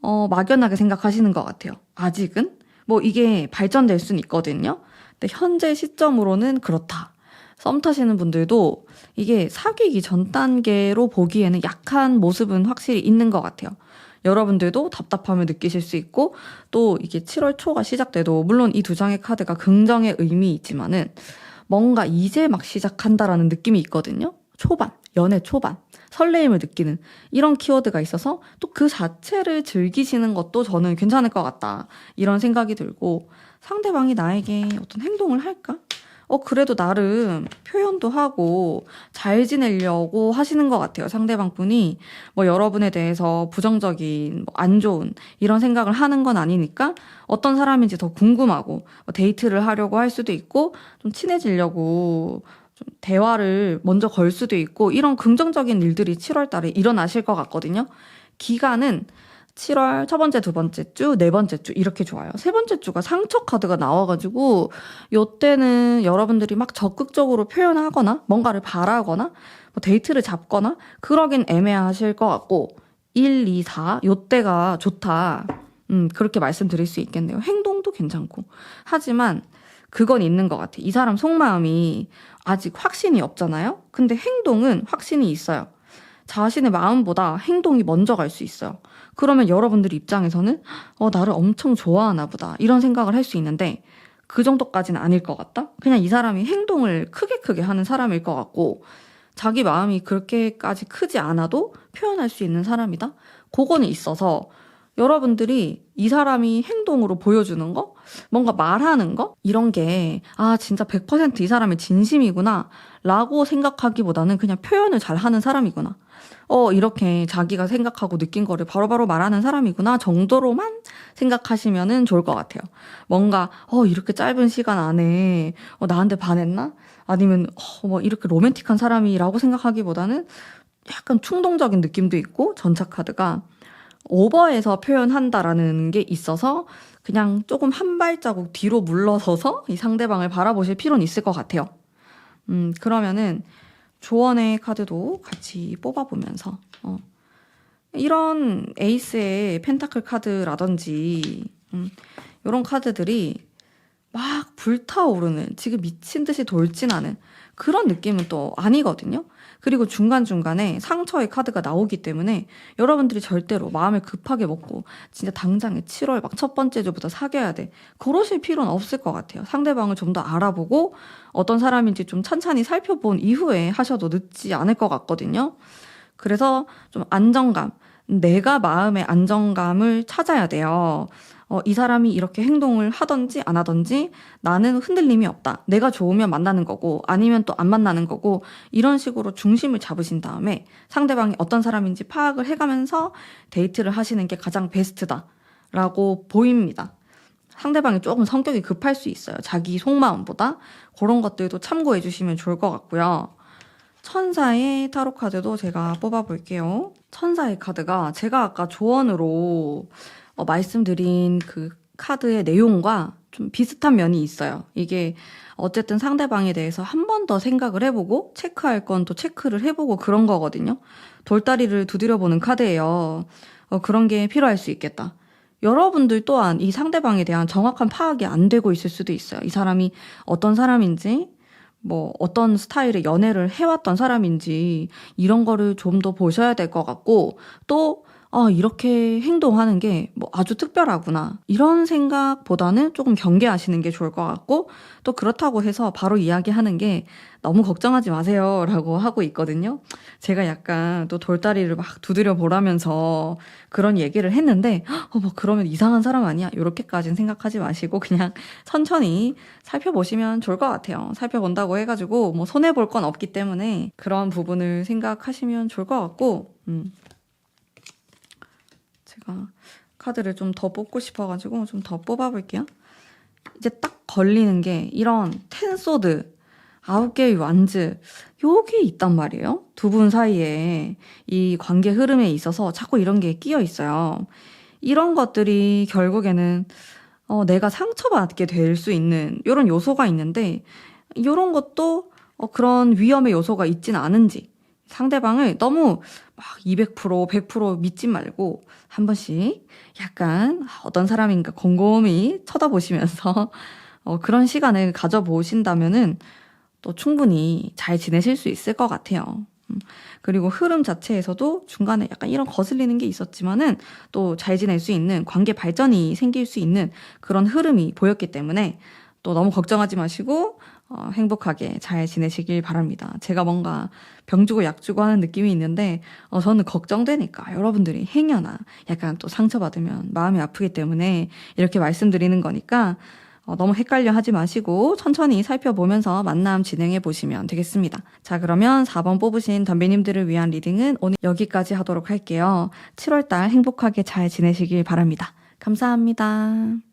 막연하게 생각하시는 것 같아요. 아직은? 뭐 이게 발전될 수는 있거든요. 근데 현재 시점으로는 그렇다. 썸 타시는 분들도 이게 사귀기 전 단계로 보기에는 약한 모습은 확실히 있는 것 같아요. 여러분들도 답답함을 느끼실 수 있고 또 이게 7월 초가 시작돼도 물론 이 두 장의 카드가 긍정의 의미 있지만은 뭔가 이제 막 시작한다라는 느낌이 있거든요. 초반, 연애 초반, 설레임을 느끼는 이런 키워드가 있어서 또 그 자체를 즐기시는 것도 저는 괜찮을 것 같다. 이런 생각이 들고 상대방이 나에게 어떤 행동을 할까? 그래도 나름 표현도 하고 잘 지내려고 하시는 것 같아요. 상대방 분이 뭐 여러분에 대해서 부정적인, 뭐 안 좋은 이런 생각을 하는 건 아니니까 어떤 사람인지 더 궁금하고 뭐 데이트를 하려고 할 수도 있고 좀 친해지려고 좀 대화를 먼저 걸 수도 있고 이런 긍정적인 일들이 7월 달에 일어나실 것 같거든요. 기간은 7월 첫 번째, 두 번째 주, 네 번째 주 이렇게 좋아요. 세 번째 주가 상처 카드가 나와가지고 요때는 여러분들이 막 적극적으로 표현하거나 뭔가를 바라거나 뭐 데이트를 잡거나 그러긴 애매하실 것 같고 1, 2, 4 요때가 좋다. 그렇게 말씀드릴 수 있겠네요. 행동도 괜찮고. 하지만 그건 있는 것 같아. 이 사람 속마음이 아직 확신이 없잖아요. 근데 행동은 확신이 있어요. 자신의 마음보다 행동이 먼저 갈 수 있어요. 그러면 여러분들 입장에서는 나를 엄청 좋아하나 보다 이런 생각을 할 수 있는데 그 정도까지는 아닐 것 같다? 그냥 이 사람이 행동을 크게 하는 사람일 것 같고 자기 마음이 그렇게까지 크지 않아도 표현할 수 있는 사람이다? 그거는 있어서 여러분들이 이 사람이 행동으로 보여주는 거? 뭔가 말하는 거? 이런 게 진짜 100% 이 사람의 진심이구나 라고 생각하기보다는 그냥 표현을 잘 하는 사람이구나. 이렇게 자기가 생각하고 느낀 거를 바로바로 말하는 사람이구나 정도로만 생각하시면은 좋을 것 같아요. 뭔가 이렇게 짧은 시간 안에 나한테 반했나? 아니면 뭐 이렇게 로맨틱한 사람이라고 생각하기보다는 약간 충동적인 느낌도 있고 전차 카드가 오버해서 표현한다라는 게 있어서 그냥 조금 한 발자국 뒤로 물러서서 이 상대방을 바라보실 필요는 있을 것 같아요. 그러면은 조언의 카드도 같이 뽑아보면서 이런 에이스의 펜타클 카드라든지 이런 카드들이 막 불타오르는 지금 미친 듯이 돌진하는 그런 느낌은 또 아니거든요. 그리고 중간중간에 상처의 카드가 나오기 때문에 여러분들이 절대로 마음을 급하게 먹고 진짜 당장에 7월 막 첫 번째 주부터 사귀어야 돼. 그러실 필요는 없을 것 같아요. 상대방을 좀 더 알아보고 어떤 사람인지 좀 찬찬히 살펴본 이후에 하셔도 늦지 않을 것 같거든요. 그래서 좀 안정감, 내가 마음의 안정감을 찾아야 돼요. 이 사람이 이렇게 행동을 하든지 안 하든지 나는 흔들림이 없다. 내가 좋으면 만나는 거고 아니면 또 안 만나는 거고 이런 식으로 중심을 잡으신 다음에 상대방이 어떤 사람인지 파악을 해가면서 데이트를 하시는 게 가장 베스트다라고 보입니다. 상대방이 조금 성격이 급할 수 있어요. 자기 속마음보다. 그런 것들도 참고해 주시면 좋을 것 같고요. 천사의 타로 카드도 제가 뽑아볼게요. 천사의 카드가 제가 아까 조언으로 말씀드린 그 카드의 내용과 좀 비슷한 면이 있어요. 이게 어쨌든 상대방에 대해서 한 번 더 생각을 해보고 체크할 건 또 체크를 해보고 그런 거거든요. 돌다리를 두드려보는 카드예요. 그런 게 필요할 수 있겠다. 여러분들 또한 이 상대방에 대한 정확한 파악이 안 되고 있을 수도 있어요. 이 사람이 어떤 사람인지 뭐 어떤 스타일의 연애를 해왔던 사람인지 이런 거를 좀 더 보셔야 될 것 같고 또 이렇게 행동하는 게 뭐 아주 특별하구나 이런 생각보다는 조금 경계하시는 게 좋을 것 같고 또 그렇다고 해서 바로 이야기하는 게 너무 걱정하지 마세요 라고 하고 있거든요. 제가 약간 또 돌다리를 막 두드려 보라면서 그런 얘기를 했는데 뭐 그러면 이상한 사람 아니야 이렇게까지는 생각하지 마시고 그냥 천천히 살펴보시면 좋을 것 같아요. 살펴본다고 해가지고 뭐 손해볼 건 없기 때문에 그런 부분을 생각하시면 좋을 것 같고 제가 카드를 좀 더 뽑고 싶어가지고 좀 더 뽑아볼게요. 이제 딱 걸리는 게 이런 텐소드, 9개의 완즈 요게 있단 말이에요. 두 분 사이에 이 관계 흐름에 있어서 자꾸 이런 게 끼어 있어요. 이런 것들이 결국에는 내가 상처받게 될 수 있는 이런 요소가 있는데 이런 것도 그런 위험의 요소가 있진 않은지 상대방을 너무 막 200%, 100% 믿지 말고 한 번씩 약간 어떤 사람인가 곰곰이 쳐다보시면서 그런 시간을 가져보신다면은 또 충분히 잘 지내실 수 있을 것 같아요. 그리고 흐름 자체에서도 중간에 약간 이런 거슬리는 게 있었지만은 또 잘 지낼 수 있는 관계 발전이 생길 수 있는 그런 흐름이 보였기 때문에 또 너무 걱정하지 마시고 행복하게 잘 지내시길 바랍니다. 제가 뭔가 병 주고 약 주고 하는 느낌이 있는데 저는 걱정되니까 여러분들이 행여나 약간 또 상처받으면 마음이 아프기 때문에 이렇게 말씀드리는 거니까 너무 헷갈려 하지 마시고 천천히 살펴보면서 만남 진행해 보시면 되겠습니다. 자, 그러면 4번 뽑으신 덤비님들을 위한 리딩은 오늘 여기까지 하도록 할게요. 7월달 행복하게 잘 지내시길 바랍니다. 감사합니다.